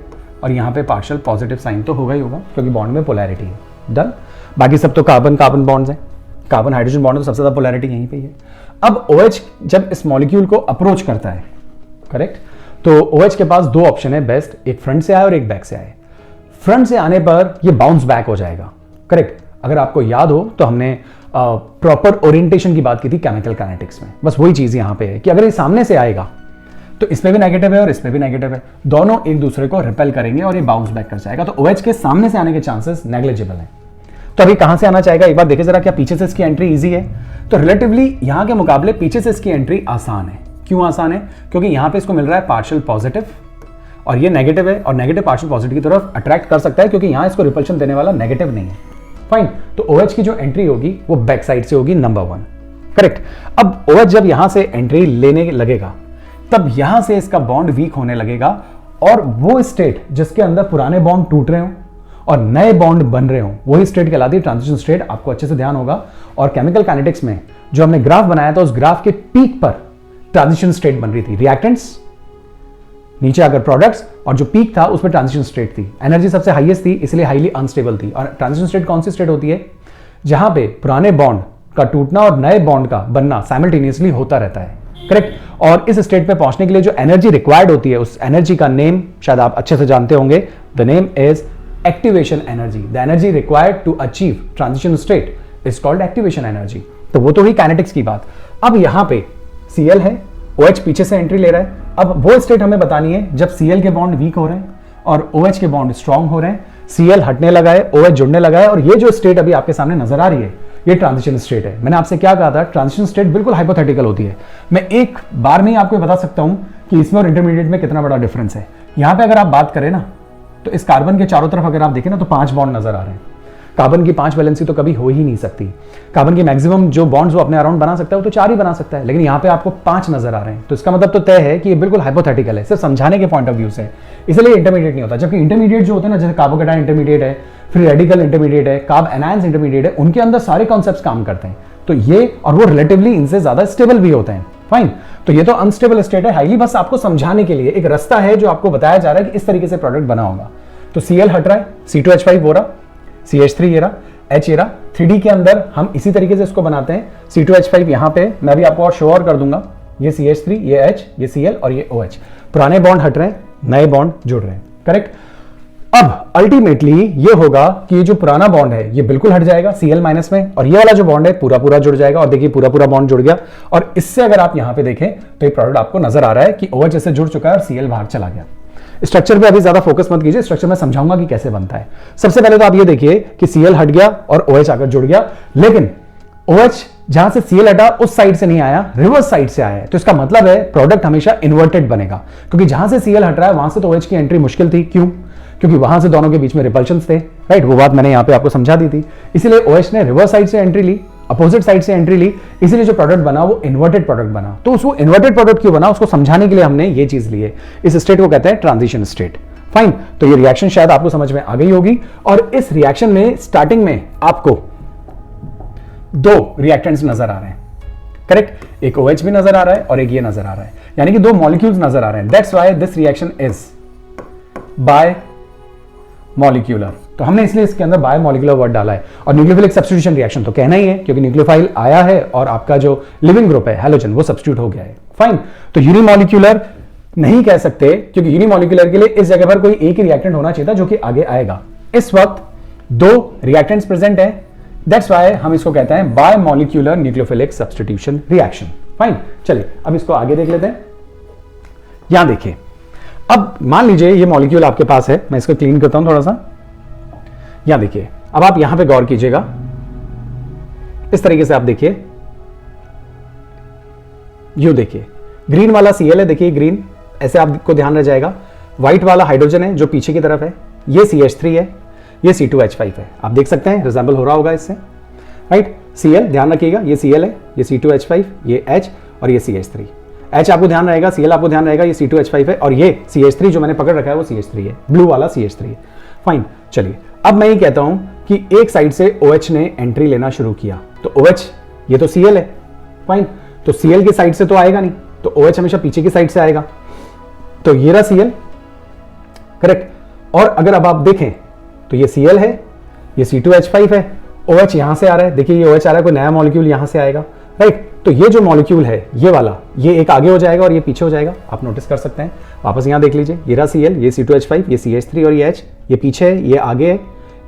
और यहां पे पार्शियल पॉजिटिव साइन तो होगा ही होगा, क्योंकि बॉन्ड में पोलैरिटी है। डन। बाकी सब तो कार्बन कार्बन बॉन्ड्स हैं, कार्बन हाइड्रोजन बॉन्ड, तो सबसे ज्यादा पोलैरिटी यहीं पे ही है। अब OH जब इस मॉलिक्यूल को अप्रोच करता है, करेक्ट, तो OH के पास दो ऑप्शन है बेस्ट, एक फ्रंट से आए और एक बैक से आए। फ्रंट से आने पर ये बाउंस बैक हो जाएगा, करेक्ट। अगर आपको याद हो तो हमने प्रॉपर ओरिएंटेशन की बात की थी केमिकल काइनेटिक्स में, बस वही चीज यहां पे है कि अगर ये सामने से आएगा तो इसमें भी नेगेटिव है और इसमें भी नेगेटिव है, दोनों एक दूसरे को रिपेल करेंगे और ये बाउंस बैक कर जाएगा। तो OH के सामने से आने के चांसेस नेग्लिजिबल हैं। तो अभी कहां से आना चाहेगा, एक बार देखिए जरा, क्या पीछे से इसकी एंट्री इजी है? तो रिलेटिवली यहां के मुकाबले पीछे से इसकी एंट्री आसान है। क्यों आसान है? क्योंकि यहां पे इसको मिल रहा है पार्शियल पॉजिटिव और ये नेगेटिव है और नेगेटिव पार्शियल पॉजिटिव की तरफ अट्रैक्ट कर सकता है क्योंकि यहाँ इसको रिपल्शन देने वाला नेगेटिव नहीं है। फाइन, तो OH की जो एंट्री होगी वो बैक साइड से होगी, नंबर 1। करेक्ट। अब OH जब यहां से एंट्री लेने लगेगा तब यहां से इसका बॉन्ड वीक होने लगेगा और वो स्टेट जिसके अंदर पुराने बॉन्ड टूट रहे हो और नए बॉन्ड बन रहे हो वही स्टेट कहलाती है ट्रांजिशन स्टेट। आपको अच्छे से ध्यान होगा। और केमिकल काइनेटिक्स में जो हमने ग्राफ बनाया था उस ग्राफ के पीक पर ट्रांजिशन स्टेट बन रही थी, रिएक्टेंट्स नीचे अगर प्रोडक्ट्स, और जो पीक था उस पर ट्रांजिशन स्टेट थी। एनर्जी सबसे हाईएस्ट थी इसलिए हाईली अनस्टेबल थी। और ट्रांजिशन स्टेट कौन सी स्टेट होती है? जहां पे पुराने बॉन्ड का टूटना और नए बॉन्ड का बनना साइमल्टेनियसली होता रहता है। करेक्ट। और इस स्टेट पे पहुंचने के लिए जो एनर्जी रिक्वायर्ड होती है उस एनर्जी का नेम शायद आप अच्छे से जानते होंगे। The name is activation energy. The energy required to achieve transition state is called activation energy. तो वो तो हुई काइनेटिक्स की बात। अब यहां पे Cl है, OH पीछे से एंट्री ले रहा है। अब वो स्टेट हमें बतानी है जब Cl के बॉन्ड वीक हो रहे हैं और OH के बॉन्ड स्ट्रांग हो रहे हैं, Cl हटने लगा है, OH जुड़ने लगा है, और ये जो स्टेट अभी आपके सामने नजर आ रही है ये ट्रांजिशन स्टेट है। मैंने आपसे क्या कहा था? ट्रांजिशन स्टेट बिल्कुल हाइपोथेटिकल होती है। मैं एक बार में ही आपको बता सकता हूं कि इसमें और इंटरमीडिएट में कितना बड़ा डिफरेंस है। यहां पे अगर आप बात करें ना तो इस कार्बन के चारों तरफ अगर आप देखें ना तो 5 बॉन्ड नजर आ रहे हैं। कार्बन की 5 वैलेंसी तो कभी हो ही नहीं सकती। कार्बन की मैक्सिमम जो बॉन्ड्स वो अपने अराउंड बना सकता है वो तो 4 ही बना सकता है, लेकिन यहाँ पे आपको 5 नजर आ रहे हैं। तो इसका मतलब तो तय है कि ये बिल्कुल हाइपोथेटिकल है, सिर्फ समझाने के पॉइंट ऑफ व्यू से, इसलिए इंटरमीडिएट नहीं होता। जबकि इंटरमीडिएट जो होते हैं ना, जैसे कार्बोकेटाइन इंटरमीडिएट है, फ्री रेडिकल इंटरमीडिएट है, कार्ब एनायंस इंटरमीडिएट है, उनके अंदर सारे कॉन्सेप्ट्स काम करते हैं। तो ये और वो रिलेटिवली इनसे ज्यादा स्टेबल भी होते हैं। फाइन, तो ये तो अनस्टेबल स्टेट है हाईली, बस आपको समझाने के लिए एक रास्ता है जो आपको बताया जा रहा है कि इस तरीके से प्रोडक्ट बना होगा। तो Cl हट रहा है, C2H5 हो रहा, CH3 ये रहा, H ये रहा। 3D के अंदर हम इसी तरीके से इसको बनाते हैं। C2H5 यहाँ पे मैं अभी आपको और शो और कर दूंगा। ये CH3, ये H, ये Cl और ये OH। पुराने बॉन्ड हट रहे हैं, नए बॉन्ड जुड़ रहे हैं। करेक्ट। अब अल्टीमेटली ये होगा कि ये जो पुराना बॉन्ड है ये बिल्कुल हट जाएगा Cl माइनस में, और ये वाला जो बॉन्ड है पूरा पूरा जुड़ जाएगा। और देखिए पूरा पूरा बॉन्ड जुड़ गया, और इससे अगर आप यहां पे देखें तो ये प्रोडक्ट आपको नजर आ रहा है कि OH इससे जुड़ चुका है और Cl बाहर चला गया। स्ट्रक्चर पे अभी ज्यादा फोकस मत कीजिए, स्ट्रक्चर में समझाऊंगा कि कैसे बनता है। सबसे पहले तो आप ये देखिए कि Cl हट गया और OH आकर जुड़ गया, लेकिन OH जहां से Cl हटा उस साइड से नहीं आया, रिवर्स साइड से आया है। तो इसका मतलब है प्रोडक्ट हमेशा इन्वर्टेड बनेगा, क्योंकि जहां से Cl हट रहा है वहां से तो OH की एंट्री मुश्किल थी। क्यों? क्योंकि वहां से दोनों के बीच में रिपल्शंस थे। राइट, वो बात मैंने यहां पे आपको समझा दी थी। इसीलिए OH ने रिवर्स साइड से एंट्री ली, अपोजिट साइड से एंट्री ली, इसीलिए जो प्रोडक्ट बना वो इन्वर्टेड प्रोडक्ट बना। तो उसको इन्वर्टेड प्रोडक्ट क्यों बना उसको समझाने के लिए हमने ये चीज ली है। इस स्टेट को कहते हैं ट्रांजिशन स्टेट। फाइन, तो ये रिएक्शन शायद आपको समझ में आ गई होगी। और इस रिएक्शन में स्टार्टिंग में आपको 2 रिएक्टेंट्स नजर आ रहे हैं। करेक्ट, एक OH भी नजर आ रहा है और एक ये नजर आ रहा है, यानी कि 2 मॉलिक्यूल्स नजर आ रहे हैं। That's why this reaction is by molecular. तो हमने इसलिए इसके अंदर बाय मॉलिक्यूलर वर्ड डाला है। और न्यूक्लियोफिलिक सब्स्टिट्यूशन रिएक्शन तो कहना ही है, क्योंकि न्यूक्लियोफाइल आया है और आपका जो लिविंग ग्रुप है हैलोजन वो सब्स्टिट्यूट हो गया है। फाइन, तो यूनिमॉलिक्यूलर नहीं कह सकते, क्योंकि यूनिमॉलिक्यूलर के लिए इस जगह पर कोई एक ही रिएक्टेंट होना चाहिए था जो कि आगे आएगा। इस वक्त 2 रिएक्टेंट्स प्रेजेंट हैं, दैट्स व्हाई हम इसको कहते हैं bye molecular nucleophilic substitution reaction. Fine, चलिए अब इसको आगे देख लेते हैं। यहां देखिए, अब मान लीजिए ये मॉलिक्यूल आपके पास है, मैं इसको क्लीन करता हूं थोड़ा सा। यहां देखिए, अब आप यहां पे गौर कीजिएगा, इस तरीके से आप देखिए, यू देखिए ग्रीन वाला Cl है, देखिए ग्रीन ऐसे आपको ध्यान रह जाएगा। व्हाइट वाला हाइड्रोजन है जो पीछे की तरफ है, ये CH3 है, ये C2H5 है। आप देख सकते हैं रिजेंबल हो रहा होगा इससे। राइट, Cl ध्यान रखिएगा, ये Cl है, ये C2H5, ये H और ये CH3। H आपको ध्यान रहेगा, Cl आपको ध्यान रहेगा, ये C2H5 है, और ये CH3 जो मैंने पकड़ रखा है वो CH3 है, ब्लू वाला CH3 है। फाइन, चलिए अब मैं ये कहता हूं कि एक साइड से OH ने एंट्री लेना शुरू किया, तो OH ये तो Cl है। फाइन, तो Cl की साइड से तो आएगा नहीं, तो OH हमेशा पीछे की साइड से आएगा। तो ये रहा Cl। करेक्ट। और अगर अब आप देखें तो ये Cl है, ये C2H5 है, OH यहां से आ रहा है, देखिए ये OH आ रहा है, कोई नया मॉलिक्यूल यहां से आएगा। राइट, तो ये जो मॉलिक्यूल है ये वाला, ये एक आगे हो जाएगा और ये पीछे हो जाएगा। आप नोटिस कर सकते हैं, वापस यहां देख लीजिए, ये रहा Cl, ये C2H5, ये CH3 और ये H, ये पीछे है, ये आगे है,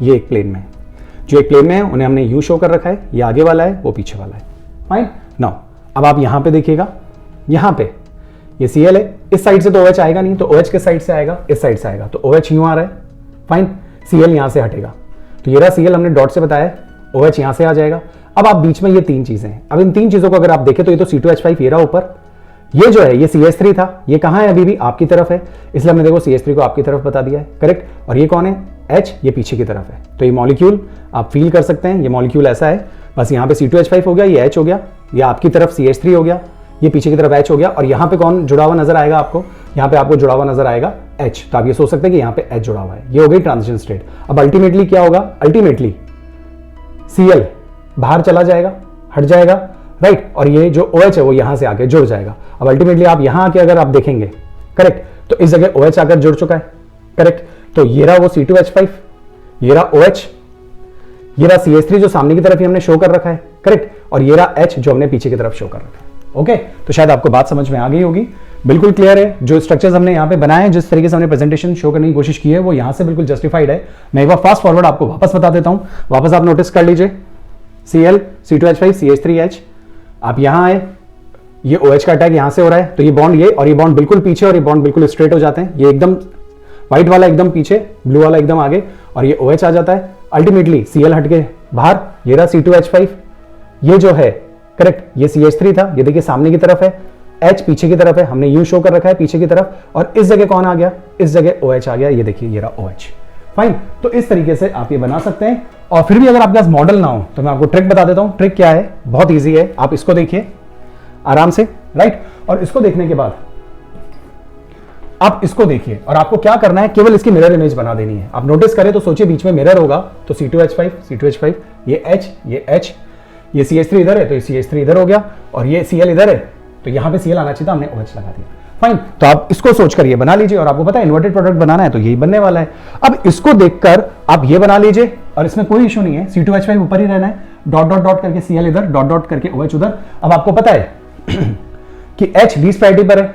ये एक प्लेन में है। जो एक प्लेन में है उन्हें हमने U शो कर रखा है, ये आगे वाला है, वो पीछे वाला है। फाइन, नाउ अब आप यहां पे देखिएगा, यहां पे ये Cl है, इस साइड से तो OH आएगा नहीं, तो OH किस साइड से आएगा? इस साइड से आएगा, तो OH यूं आ रहा है। फाइन, Cl यहां से हटेगा, तो ये रहा Cl, हमने डॉट से बताया, OH यहां से आ जाएगा। अब आप बीच में ये 3 चीजें हैं, अब इन 3 चीजों को अगर आप देखें तो ये तो C2H5 ये रहा ऊपर, ये जो है ये CH3 था, ये कहाँ है? अभी भी आपकी तरफ है, इसलिए हमने देखो CH3 को आपकी तरफ बता दिया है, करेक्ट। और ये कौन है? H, ये पीछे की तरफ है। तो ये मॉलिक्यूल आप फील कर सकते हैं, ये मॉलिक्यूल ऐसा है, बस यहाँ पे C2H5 हो गया, ये H हो गया, ये आपकी तरफ CH3 हो गया, ये पीछे की तरफ H हो गया, और यहाँ पे कौन जुड़ा हुआ नजर आएगा आपको? यहाँ पे आपको जुड़ा हुआ नजर आएगा H। तो आप ये सोच सकते हैं कि यहाँ पे H जुड़ा हुआ है। ये हो गई ट्रांजिशन स्टेट। अब अल्टीमेटली क्या होगा? अल्टीमेटली Cl बाहर चला जाएगा, हट जाएगा, राइट, और ये जो OH है वो यहां से आके जुड़ जाएगा। अब अल्टीमेटली आप यहां आके अगर आप देखेंगे, करेक्ट, तो इस जगह OH आकर जुड़ चुका है, करेक्ट। तो ये रहा वो C2H5, ये रहा OH, ये रहा CH3 जो सामने की तरफ ही हमने शो कर रखा है, करेक्ट, और ये रहा H जो हमने पीछे की तरफ शो कर रखा है। ओके, तो शायद आपको बात समझ में आ गई होगी, बिल्कुल क्लियर है। जो स्ट्रक्चर्स हमने यहाँ पे बनाए हैं, जिस तरीके से हमने प्रेजेंटेशन शो करने की कोशिश की है, वो यहाँ से बिल्कुल जस्टिफाइड है। मैं एक बार फास्ट फॉरवर्ड आपको वापस बता देता हूँ, वापस आप नोटिस कर लीजिए। Cl, C2H5, CH3H, आप यहां आए, ये OH का अटैक यहां से हो रहा है, तो ये बॉन्ड ये और ये बॉन्ड बिल्कुल पीछे और ये बॉन्ड बिल्कुल स्ट्रेट हो जाते हैं। ये एकदम व्हाइट वाला एकदम पीछे, ब्लू वाला एकदम आगे, और ये OH आ जाता है। अल्टीमेटली Cl हट के बाहर, ये रहा C2H5, ये जो है, करेक्ट, ये CH3 था, ये देखिए सामने की तरफ है, H पीछे की तरफ है, हमने यूं शो कर रखा है पीछे की तरफ, और इस जगह कौन आ गया? इस जगह OH आ गया, ये देखिए ये रहा OH। फाइन, तो इस तरीके से आप ये बना सकते हैं। और फिर भी अगर आपके पास मॉडल ना हो तो मैं आपको ट्रिक बता देता हूं। ट्रिक क्या है? बहुत इजी है, आप इसको देखिए आराम से, राइट, और इसको देखने के बाद आप इसको देखिए, और आपको क्या करना है, केवल इसकी मिरर इमेज बना देनी है। आप नोटिस करें तो सोचिए बीच में मिरर होगा, तो C2H5, ये H, ये CH3 इधर है, तो ये CH3 इधर हो गया, और ये Cl इधर है, तो यहां पे Cl आना चाहिए था, हमने OH लगा दिया। फाइन, तो आप इसको सोचकर ये बना लीजिए, और आपको पता है इन्वर्टेड प्रोडक्ट बनाना है तो यही बनने वाला है। अब इसको देखकर आप ये बना लीजिए, और इसमें कोई इशू नहीं है, C2H5 ऊपर ही रहना है, डॉट डॉट डॉट करके Cl इधर, डॉट डॉट करके OH उधर। अब आपको पता है कि H लीस्ट प्रायोरिटी पर है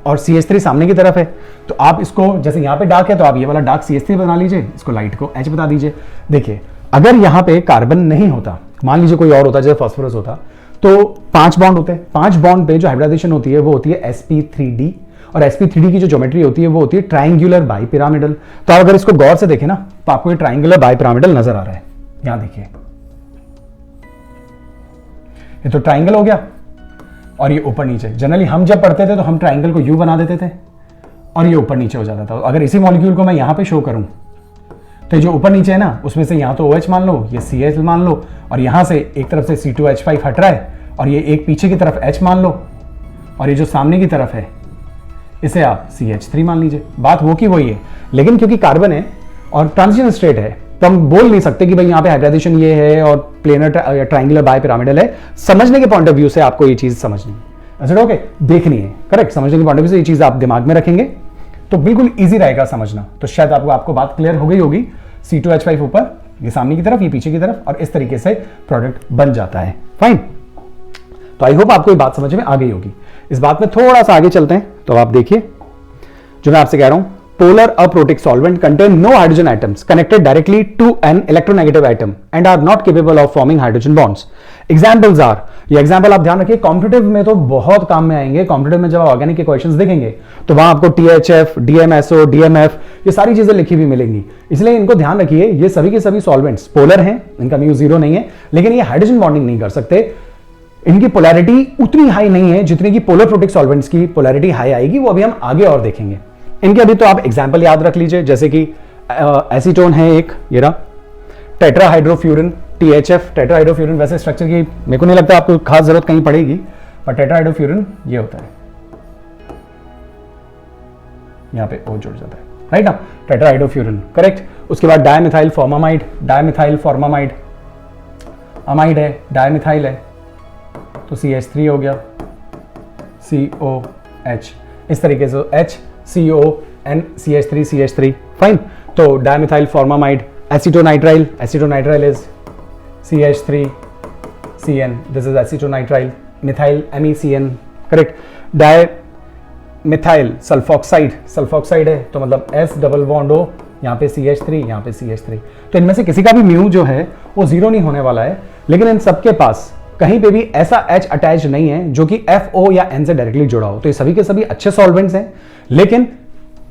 और CH3 सामने की तरफ है, तो आप इसको, जैसे यहां पे डार्क है तो आप ये वाला डार्क CH3 बना लीजिए, इसको लाइट को H बता दीजिए। देखिए अगर यहां पे कार्बन नहीं होता, मान लीजिए कोई और होता, जैसे फास्फोरस होता, तो 5 बॉन्ड होते हैं, 5 बॉन्ड पे जो हाइब्रिडाइजेशन होती है वो होती है sp3d, और sp3d की जो ज्योमेट्री होती है वो होती है ट्राइंगुलर बाइपिरामिडल। तो आप अगर इसको गौर से देखें ना, तो आपको ये ट्राइंगुलर बाइपिरामिडल नजर आ रहा है, यहां देखिए, ये तो ट्राइंगल हो गया, और ये ऊपर नीचे। जनरली हम जब पढ़ते थे तो हम ट्राइंगल को यू बना देते थे और ये ऊपर नीचे हो जाता था। अगर इसी मॉलिक्यूल को मैं यहां पे शो करूं तो जो ऊपर नीचे है ना, उसमें से यहां तो OH मान लो, ये CH मान लो, और यहां से एक तरफ से C2H5 हट रहा है, और ये एक पीछे की तरफ H मान लो, और ये जो सामने की तरफ है इसे आप CH3 मान लीजिए। बात वो की वही है, लेकिन क्योंकि कार्बन है और ट्रांजिशन स्टेट है, तो हम बोल नहीं सकते कि भाई यहाँ पे हाइब्रिडाइजेशन ये है और प्लेनर ट्राइंगुलर बाइपिरामिडल है। समझने के पॉइंट ऑफ व्यू से आपको ये चीज समझनी है, ओके, देखनी है, करेक्ट। समझने के पॉइंट ऑफ व्यू से ये चीज आप दिमाग में रखेंगे तो बिल्कुल इजी रहेगा समझना। तो शायद आपको बात क्लियर हो गई होगी। C2H5 ऊपर, ये सामने की तरफ, ये पीछे की तरफ, और इस तरीके से प्रोडक्ट बन जाता है। फाइन, तो आई होप आपको ये बात समझ में आ गई होगी। इस बात में थोड़ा सा आगे चलते हैं, तो आप देखिए जो मैं आपसे कह रहा हूं, polar aprotic solvent contain no hydrogen atoms connected directly to an electronegative atom and are not capable of forming hydrogen bonds. Examples are, ये एग्जाम्पल आप ध्यान रखिए, कॉम्पिटिटिव में तो बहुत काम में आएंगे। कॉम्पिटिटिव में जब आप ऑर्गेनिक के क्वेश्चंस देखेंगे तो वहां आपको THF, DMSO, DMF ये सारी चीजें लिखी हुई मिलेंगी, इसलिए इनको ध्यान रखिए। ये सभी के सभी सॉल्वेंट्स पोलर हैं, इनका म्यू 0 नहीं है, लेकिन ये हाइड्रोजन बॉन्डिंग नहीं कर सकते। इनकी पोलैरिटी उतनी हाई नहीं है जितनी की पोलर प्रोटिक सॉल्वेंट्स की पोलैरिटी हाई आएगी, वो अभी हम आगे और देखेंगे। इनके अभी तो आप एग्जाम्पल याद रख लीजिए, जैसे कि एसीटोन है एक, ये रहा, टेट्राहाइड्रोफ्यूरिन, THF, टेट्राहाइड्रोफ्यूरिन। वैसे स्ट्रक्चर की मेरे को नहीं लगता आपको खास जरूरत कहीं पड़ेगी, पर टेट्राहाइड्रोफ्यूरिन ये होता है, यहां पे O जुड़ जाता है, राइट ना, टेट्राहाइड्रोफ्यूरिन, करेक्ट। उसके बाद dimethyl formamide, dimethyl formamide amide है, डायमिथाइल है, तो CH3 हो गया, COH, इस तरीके से H CO N CH3 CH3। Fine, तो dimethyl formamide, acetonitrile, acetonitrile is CH3 CN, this is acetonitrile, methyl MECN, correct. Dimethyl sulfoxide, sulfoxide है तो मतलब S डबल बॉन्ड O, यहाँ पे CH3, यहाँ पे CH3। तो इनमें से किसी का भी म्यू जो है वो 0 नहीं होने वाला है, लेकिन इन सबके पास कहीं पे भी ऐसा H अटैच नहीं है जो कि FO या N से डायरेक्टली जुड़ा हो। तो ये सभी के सभी अच्छे सॉल्वेंट्स हैं, लेकिन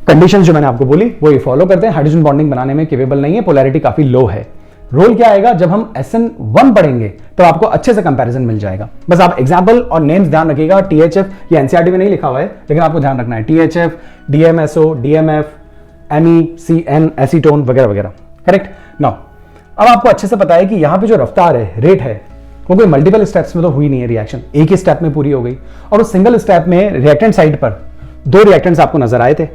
कंडीशंस जो मैंने आपको बोली वो ये फॉलो करते हैं, हाइड्रोजन बॉन्डिंग बनाने में केपेबल नहीं है, पोलैरिटी काफी लो है। रोल क्या आएगा जब हम SN1 पढ़ेंगे तो आपको अच्छे से कंपैरिजन मिल जाएगा। बस आप एग्जाम्पल और नेम्स ध्यान रखिएगा। THF ये NCERT में नहीं लिखा हुआ है, लेकिन आपको ध्यान रखना है। THF, DMSO, DMF, ME, CN, acetone वगैरह वगैरह। करेक्ट। नाउ अब आपको अच्छे से पता है कि यहां पे जो रफ्तार है, रेट है, वो कोई मल्टीपल स्टेप्स में तो हुई नहीं है रिएक्शन, एक ही स्टेप में पूरी हो गई। और उस सिंगल स्टेप में रिएक्टेंट साइड पर 2 रिएक्टेंट्स आपको नजर आए थे,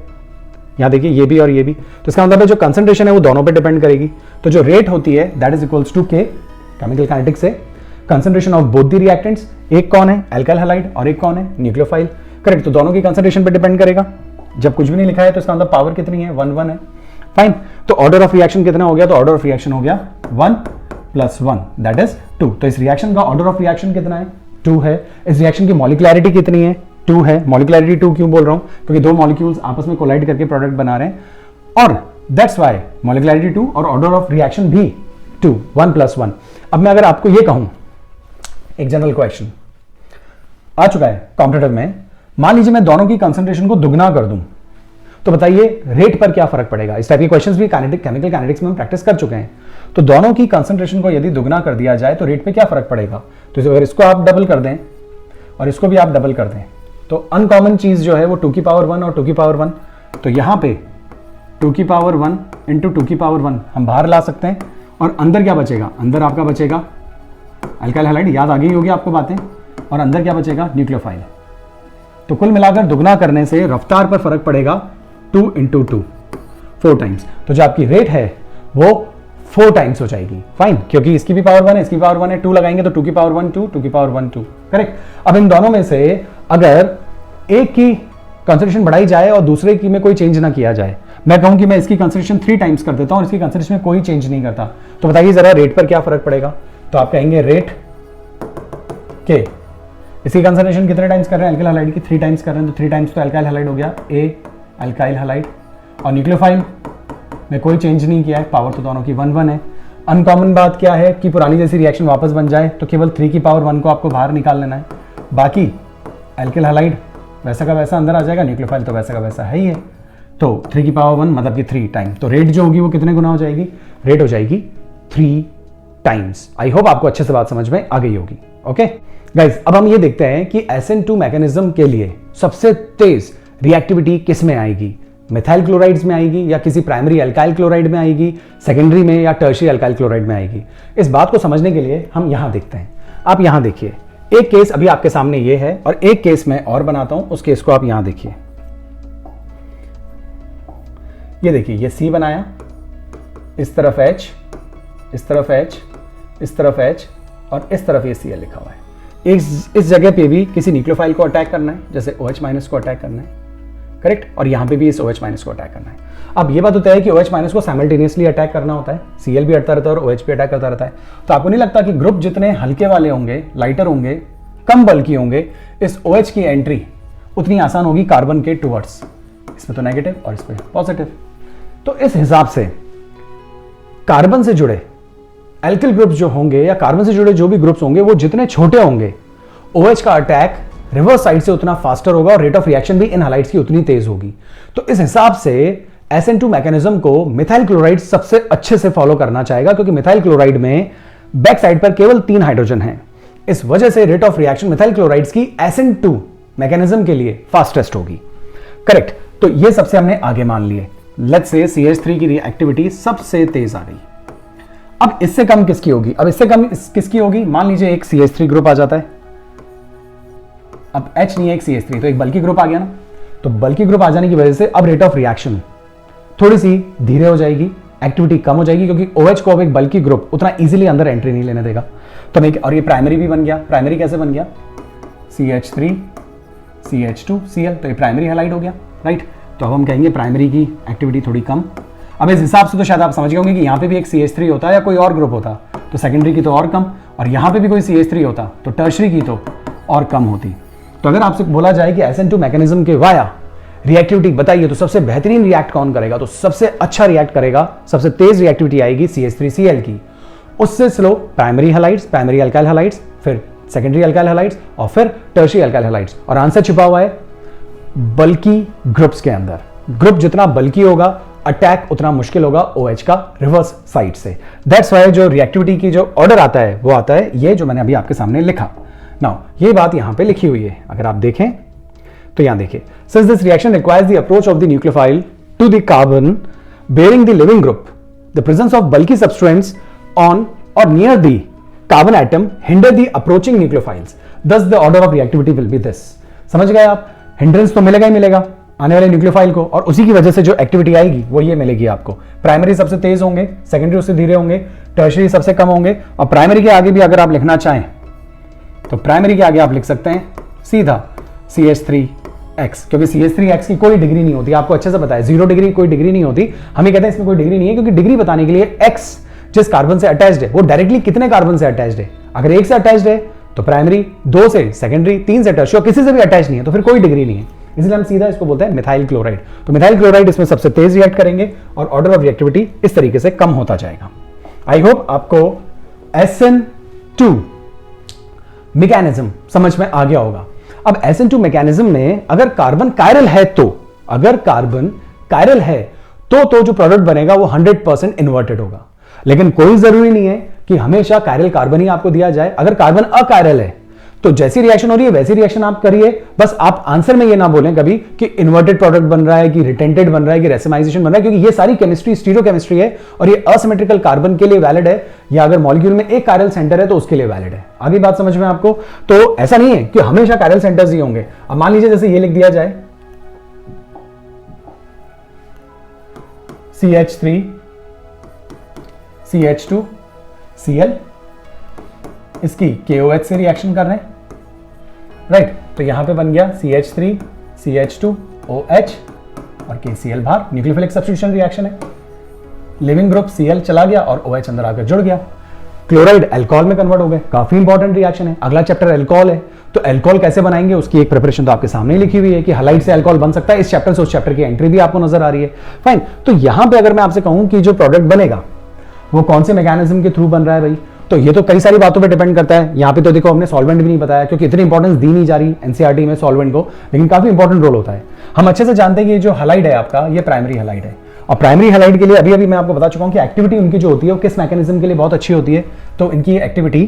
यहां देखिए ये भी और ये भी। तो इसका मतलब है जो कंसंट्रेशन है वो दोनों पे डिपेंड करेगी। तो जो रेट होती है that is equals to K, chemical kinetics से concentration of both the reactants. एक कौन है अल्काइल हैलाइड और एक कौन है न्यूक्लियोफाइल। करेक्ट। तो दोनों की कंसंट्रेशन पे डिपेंड करेगा। जब कुछ भी नहीं लिखा है तो इसका मतलब पावर कितनी है, 1 है। फाइन। तो ऑर्डर ऑफ रिएक्शन कितना हो गया, तो ऑर्डर ऑफ रिएक्शन हो गया 1 + 1 दैट इज 2। तो इस रिएक्शन का ऑर्डर ऑफ रिएक्शन कितना है, 2 है। इस रिएक्शन की मॉलिक्युलैरिटी कितनी है, 2 है। मॉलिक्युलैरिटी 2 क्यों बोल रहा हूं, क्योंकि 2 मॉलिक्यूल्स आपस में कोलाइड करके प्रोडक्ट बना रहे हैं, और दैट्स व्हाई मॉलिक्युलैरिटी 2 और ऑर्डर ऑफ रिएक्शन भी 2, 1 + 1। अब मैं अगर आपको ये कहूं, एक जनरल क्वेश्चन आ चुका है कॉम्पिटिटिव में, मान लीजिए मैं दोनों की कंसंट्रेशन को दुगना कर दूं, तो बताइए रेट पर क्या फर्क पड़ेगा। इस टाइप के क्वेश्चंस भी केमिकल काइनेटिक्स में हम प्रैक्टिस कर चुके हैं। तो दोनों की कंसंट्रेशन को यदि दुगना कर दिया जाए तो रेट पे क्या फर्क पड़ेगा। तो अगर इसको आप डबल कर दें और इसको भी आप डबल कर दें, तो अनकॉमन चीज जो है वो 2 की पावर 1 और 2 की पावर 1। तो यहां पे 2 की पावर 1 इंटू 2 की पावर 1 हम बाहर ला सकते हैं, और अंदर क्या बचेगा, अंदर आपका बचेगा अल्काइल हैलाइड, याद आ गई होगी आपको बातें, और अंदर क्या बचेगा, न्यूक्लियोफाइल। तो कुल मिलाकर दुगना करने से रफ्तार पर फर्क पड़ेगा 2 × 2, 4 टाइम्स। तो जो आपकी रेट है वो 4 टाइम्स हो जाएगी। फाइन, क्योंकि इसकी भी पावर 1 है, इसकी पावर 1 है, 2 लगाएंगे तो 2 की पावर 1 2, 2 की पावर 1 2। करेक्ट। अब इन दोनों में से अगर एक की कंसंट्रेशन बढ़ाई जाए और दूसरे की में कोई चेंज ना किया जाए, मैं कहूं कि मैं इसकी कंसंट्रेशन 3 टाइम्स कर देता हूं और इसकी कंसंट्रेशन में कोई चेंज नहीं करता, तो बताइए जरा रेट पर क्या फर्क पड़ेगा। तो आप कहेंगे रेट के, इसकी कंसंट्रेशन कितने टाइम्स कर रहे हैं, अल्काइल हैलाइड की 3 टाइम्स कर रहे हैं, तो 3 टाइम्स तो अल्काइल हैलाइड हो गया, ए अल्काइल हैलाइड। और न्यूक्लियोफाइल में कोई चेंज नहीं किया है, पावर तो दोनों की 1 है। अनकॉमन बात क्या है कि पुरानी जैसी रिएक्शन वापस बन जाए, तो केवल 3 की पावर 1 को आपको बाहर निकाल लेना है, बाकी अल्काइल हैलाइड वैसा का वैसा अंदर आ जाएगा, न्यूक्लियोफाइल तो वैसा का वैसा है ही है। तो 3 की पावर 1 मतलब कि 3 टाइम, तो रेट जो होगी वो कितने गुना हो जाएगी, रेट हो जाएगी 3 टाइम्स। आई होप आपको अच्छे से बात समझ में आ गई होगी। ओके गाइस, अब हम ये देखते हैं कि SN2 मैकेनिज्म के लिए सबसे तेज रिएक्टिविटी किस में आएगी, मिथाइल क्लोराइड्स में आएगी या किसी प्राइमरी अल्काइल क्लोराइड में आएगी, सेकेंडरी में या टर्शियरी अल्काइल क्लोराइड में आएगी। इस बात को समझने के लिए हम यहां देखते हैं। आप यहां देखिए, एक केस अभी आपके सामने ये है और एक केस मैं और बनाता हूं, उस केस को आप यहां देखिए। ये देखिए, ये C बनाया, इस तरफ H, इस तरफ H, इस तरफ H और इस तरफ ये Cl लिखा हुआ है। इस जगह पे भी किसी न्यूक्लियोफाइल को अटैक करना है, जैसे OH- को अटैक करना है, करेक्ट। और यहां पे भी इस OH- को अटैक करना है। अब ये बात होता है कि OH- को साइमल्टेनियसली अटैक करना होता है, Cl भी अटता रहता है और OH भी अटैक करता रहता है। तो आपको नहीं लगता कि ग्रुप जितने हल्के वाले होंगे, लाइटर होंगे, कम बल्कि होंगे, इस OH की एंट्री उतनी आसान होगी कार्बन के टुवर्ड्स, इसमें तो नेगेटिव और इस पर पॉजिटिव। तो इस हिसाब से कार्बन से जुड़े एल्किल ग्रुप्स जो होंगे या कार्बन से जुड़े जो भी ग्रुप्स होंगे वो जितने छोटे होंगे, OH का अटैक रिवर्स साइड से उतना फास्टर होगा और रेट ऑफ रिएक्शन भी इन हैलाइड्स की उतनी तेज होगी। तो इस हिसाब से SN2 मैकेनिज्म को मिथाइल क्लोराइड सबसे अच्छे से फॉलो करना चाहेगा, क्योंकि मिथाइल क्लोराइड में बैक साइड पर केवल 3 हाइड्रोजन हैं। इस वजह से rate of reaction methyl chlorides की SN2 मैकेनिज्म के लिए फास्टेस्ट होगी। करेक्ट। तो ये सबसे हमने आगे मान लिए। लेट्स से CH3 की रिएक्टिविटी सबसे तेज आ गई। अब इससे कम किसकी होगी, अब इससे कम किसकी होगी, मान लीजिए एक CH3 ग्रुप आ जाता है। अब H नहीं है, एक CH3, तो एक बल्कि ग्रुप आ गया ना। तो बल्कि ग्रुप आ जाने की वजह से अब रेट ऑफ रिएक्शन थोड़ी सी धीरे हो जाएगी, एक्टिविटी कम हो जाएगी, क्योंकि OH को अब एक बल्कि ग्रुप उतना इजीली अंदर एंट्री नहीं लेने देगा। तो और ये प्राइमरी भी बन गया। प्राइमरी कैसे बन गया, CH3 CH2 Cl, तो ये प्राइमरी हैलाइड हो गया, राइट। तो अब हम कहेंगे प्राइमरी की एक्टिविटी थोड़ी कम। अब इस हिसाब से तो शायद आप समझ गए होंगे कि यहाँ पे भी एक CH3 होता या कोई और ग्रुप होता तो सेकेंडरी की तो और कम, और यहाँ पे भी कोई CH3 होता तो टर्शरी की तो और कम होती। तो अगर आपसे बोला जाए कि SN2 मैकेनिज्म के वाया रिएक्टिविटी बताइए तो सबसे बेहतरीन रिएक्ट कौन करेगा, तो सबसे अच्छा रिएक्ट करेगा, सबसे तेज रिएक्टिविटी आएगी CH3Cl की। उससे slow primary halides, primary alkyl halides, फिर सेकेंडरी अल्काइल हैलाइड्स और फिर टर्शियरी अल्काइल हैलाइड्स। और आंसर छुपा हुआ है बल्कि ग्रुप्स के अंदर। ग्रुप जितना बल्कि होगा अटैक उतना मुश्किल होगा OH का रिवर्स साइड से। दैट्स वाई जो रिएक्टिविटी की जो ऑर्डर आता है वो आता है ये जो मैंने अभी आपके सामने लिखा। नाउ ये बात यहां पे लिखी हुई है, अगर आप देखें तो यहां देखिए, since this reaction requires the approach of the nucleophile to the carbon bearing the living group, the presence of bulky substrates on or near the carbon atom hinder the approaching nucleophiles. Thus the order of reactivity will be this. समझ गए आप? Hindrance तो मिलेगा ही मिलेगा आने वाले nucleophile को, और उसी की वजह से जो एक्टिविटी आएगी वो ये मिलेगी आपको। प्राइमरी सबसे तेज होंगे, सेकेंडरी उससे धीरे होंगे, टर्शरी सबसे कम होंगे, और प्राइमरी के आगे भी अगर आप लिखना चाहें तो प्राइमरी के आगे आप लिख सकते हैं सीधा CH3X, क्योंकि CH3X की कोई डिग्री नहीं होती, आपको अच्छे से पता है, 0 डिग्री कोई डिग्री नहीं होती। हम ये कहते हैं इसमें कोई डिग्री नहीं है, क्योंकि डिग्री बताने के लिए X जिस कार्बन से अटैच्ड है वो डायरेक्टली कितने कार्बन से अटैच्ड है। अगर 1 से अटैच्ड है तो प्राइमरी, 2 से सेकेंडरी, 3 से टर्शियरी, और किसी से भी अटैच नहीं है तो फिर कोई डिग्री नहीं है, इसलिए हम सीधा इसको बोलते हैं मिथाइल क्लोराइड। तो मिथाइल क्लोराइड इसमें सबसे तेज रिएक्ट करेंगे और ऑर्डर ऑफ रिएक्टिविटी इस तरीके से कम होता जाएगा। आई होप आपको SN2 मैकेनिज्म समझ में आ गया होगा। अब SN2 मैकेनिज्म में अगर कार्बन कायरल है तो, अगर कार्बन कायरल है तो जो प्रोडक्ट बनेगा वो 100% इन्वर्टेड होगा। लेकिन कोई जरूरी नहीं है कि हमेशा कायरल कार्बन ही आपको दिया जाए। अगर कार्बन अकायरल है तो जैसी रिएक्शन हो रही है वैसी रिएक्शन आप करिए, बस आप आंसर में ये ना बोलें कभी कि इन्वर्टेड प्रोडक्ट बन रहा है, कि रिटेंटेड बन रहा है, कि रेसिमाइजेशन बन रहा है, क्योंकि ये सारी केमिस्ट्री स्टीरियोकेमिस्ट्री है और ये असिमेट्रिकल कार्बन के लिए वैलिड है, या अगर मॉलिक्यूल में एक कायरल सेंटर है तो उसके लिए वैलिड है। आगे बात समझ में आपको? तो ऐसा नहीं है कि हमेशा कायरल सेंटर्स ही होंगे। अब मान लीजिए जैसे ये लिख दिया जाए CH3 CH2 Cl, इसकी KOH से रिएक्शन कर रहे हैं, राइट? तो यहां पे बन गया CH3 CH2 OH और KCl बाहर, न्यूक्लियोफिलिक सब्स्टिट्यूशन रिएक्शन है। लिविंग ग्रुप Cl चला गया और OH अंदर आकर जुड़ गया, क्लोराइड अल्कोहल में कन्वर्ट हो गए। काफी इंपॉर्टेंट रिएक्शन है। अगला चैप्टर अल्कोहल है, तो अल्कोहल कैसे बनाएंगे उसकी एक प्रिपरेशन तो आपके सामने लिखी हुई है कि हलाइड से अल्कोहल बन सकता है। इस चैप्टर से उस चैप्टर की एंट्री भी आपको नजर आ रही है। फाइन, तो यहां पे अगर मैं आपसे कहूं कि जो प्रोडक्ट बनेगा वो कौन से मैकेनिज्म के थ्रू बन रहा है भाई, तो ये तो कई सारी बातों पे डिपेंड करता है। यहाँ पे तो देखो हमने सॉल्वेंट भी नहीं बताया, क्योंकि इतनी इंपॉर्टेंस दी नहीं जा रही एनसीईआरटी में सॉल्वेंट को, लेकिन काफी इंपॉर्टेंट रोल होता है। हम अच्छे से जानते हैं कि ये जो हलाइड है आपका, ये प्राइमरी हलाइड है, और प्राइमरी हलाइड के लिए अभी मैं आपको बता चुका हूं कि एक्टिविटी उनकी जो होती है वो किस मैकेनिज्म के लिए बहुत अच्छी होती है। तो इनकी एक्टिविटी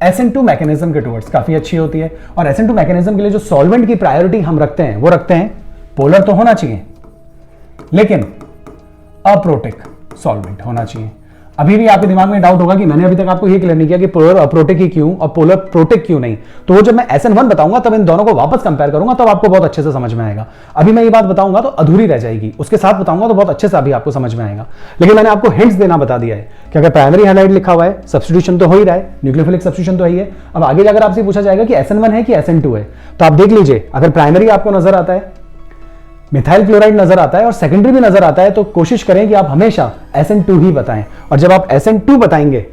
SN2 मैकेनिज्म के टुवर्ड्स काफी अच्छी होती है। और SN2 मैकेनिज्म के लिए जो सॉल्वेंट की प्रायोरिटी हम रखते हैं वो रखते हैं पोलर तो होना चाहिए, लेकिन अप्रोटिक सॉल्वेंट होना चाहिए। अभी भी आपके दिमाग में डाउट होगा कि मैंने अभी तक आपको ये क्लियर नहीं किया कि पोलर अप्रोटिक ही क्यों और पोलर प्रोटिक क्यों नहीं। तो वो जब मैं SN1 बताऊंगा तब इन दोनों को वापस कंपेयर करूंगा, तब आपको बहुत अच्छे से समझ में आएगा। अभी मैं ये बात बताऊंगा तो अधूरी रह जाएगी, उसके साथ बताऊंगा तो बहुत अच्छे से अभी आपको समझ में आएगा। लेकिन मैंने आपको हिंट्स देना बता दिया है कि अगर प्राइमरी हाइलाइट लिखा हुआ है, सब्स्टिट्यूशन तो हो ही रहा है, न्यूक्लियोफिलिक सब्स्टिट्यूशन तो ही है। अब आगे जाकर आपसे पूछा जाएगा कि SN1 है कि SN2 है, तो आप देख लीजिए, अगर प्राइमरी आपको नजर आता है, मिथाइल क्लोराइड नजर आता है और सेकेंडरी भी नजर आता है, तो कोशिश करें कि आप हमेशा SN2 ही बताएं। और जब आप SN2 बताएंगे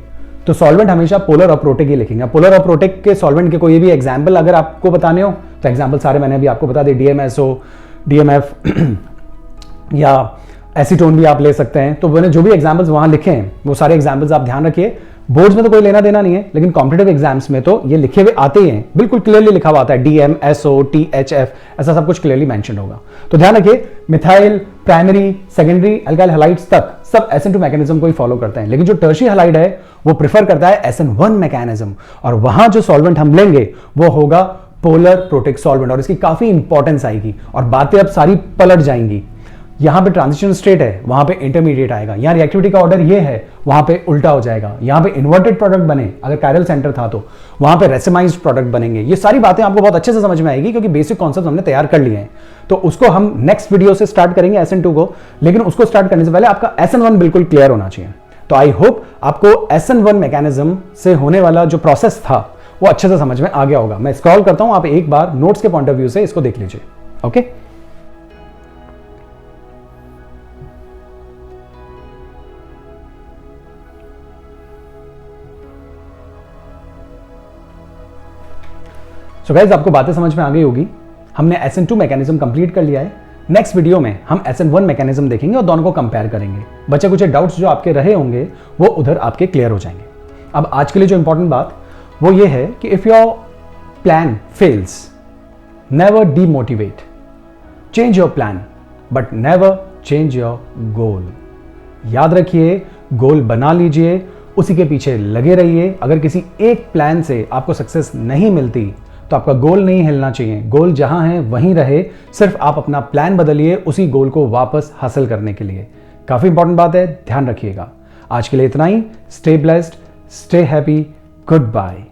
तो सॉल्वेंट हमेशा पोलर अप्रोटिक ही लिखेंगे। पोलर अप्रोटिक के सॉल्वेंट के कोई भी एग्जांपल अगर आपको बताने हो तो एग्जांपल सारे मैंने अभी आपको बता दिए, DMSO, DMF या एसीटोन भी आप ले सकते हैं। तो मैंने जो भी एग्जांपल्स वहां लिखे हैं वो सारे एग्जांपल्स आप ध्यान रखिए। बोर्ड्स में तो कोई लेना देना नहीं है, लेकिन कॉम्पिटिटिव एग्जाम्स में तो ये लिखे हुए आते ही हैं, बिल्कुल क्लियरली लिखा हुआ आता है, DMSO THF ऐसा सब कुछ क्लियरली मेंशन होगा। तो ध्यान रखिए, methyl, primary, secondary, alkyl halides तक सब SN2 मैकेनिज्म को ही फॉलो करते हैं, लेकिन जो टर्शियरी हैलाइड है वो प्रेफर करता है SN1 मैकेनिज्म, और वहां जो सॉल्वेंट हम लेंगे वो होगा पोलर प्रोटिक सॉल्वेंट, और इसकी काफी इंपॉर्टेंस आएगी और बातें अब सारी पलट जाएंगी। यहां पे ट्रांजिशन स्टेट है, वहां पे इंटरमीडिएट आएगा, यहां रिएक्टिविटी का ऑर्डर ये है, वहां पे उल्टा हो जाएगा। यहां पे इन्वर्टेड प्रोडक्ट बने, अगर कायरल सेंटर था तो वहां पे रेसिमाइज्ड प्रोडक्ट बनेंगे। ये सारी बातें आपको बहुत अच्छे से समझ में आएगी, क्योंकि बेसिक कॉन्सेप्ट हमने तैयार कर लिए हैं। तो उसको हम नेक्स्ट वीडियो से स्टार्ट करेंगे SN2 को, लेकिन उसको स्टार्ट करने से पहले आपका SN1 बिल्कुल क्लियर होना चाहिए। तो आई होप आपको SN1 मैकेनिज्म से होने वाला जो प्रोसेस था वो अच्छे से समझ में आ गया होगा। मैं स्क्रॉल करता हूं, आप एक बार नोट्स के पॉइंट ऑफ व्यू से इसको देख लीजिए। ओके, सो गाइस, आपको बातें समझ में आ गई होगी। हमने SN2 मैकेनिज्म कंप्लीट कर लिया है। नेक्स्ट वीडियो में हम SN1 मैकेनिज्म देखेंगे और दोनों को कंपेयर करेंगे। बचे कुछ डाउट्स जो आपके रहे होंगे वो उधर आपके क्लियर हो जाएंगे। अब आज के लिए जो इंपॉर्टेंट बात वो ये है कि if your plan fails, never demotivate, change your plan but never change your goal. याद रखिए, गोल बना लीजिए, उसी के पीछे लगे रहिए। अगर किसी एक प्लान से आपको सक्सेस नहीं मिलती तो आपका गोल नहीं हिलना चाहिए। गोल जहां है वहीं रहे, सिर्फ आप अपना प्लान बदलिए उसी गोल को वापस हासिल करने के लिए। काफी इंपॉर्टेंट बात है, ध्यान रखिएगा। आज के लिए इतना ही। Stay blessed, stay happy, good bye.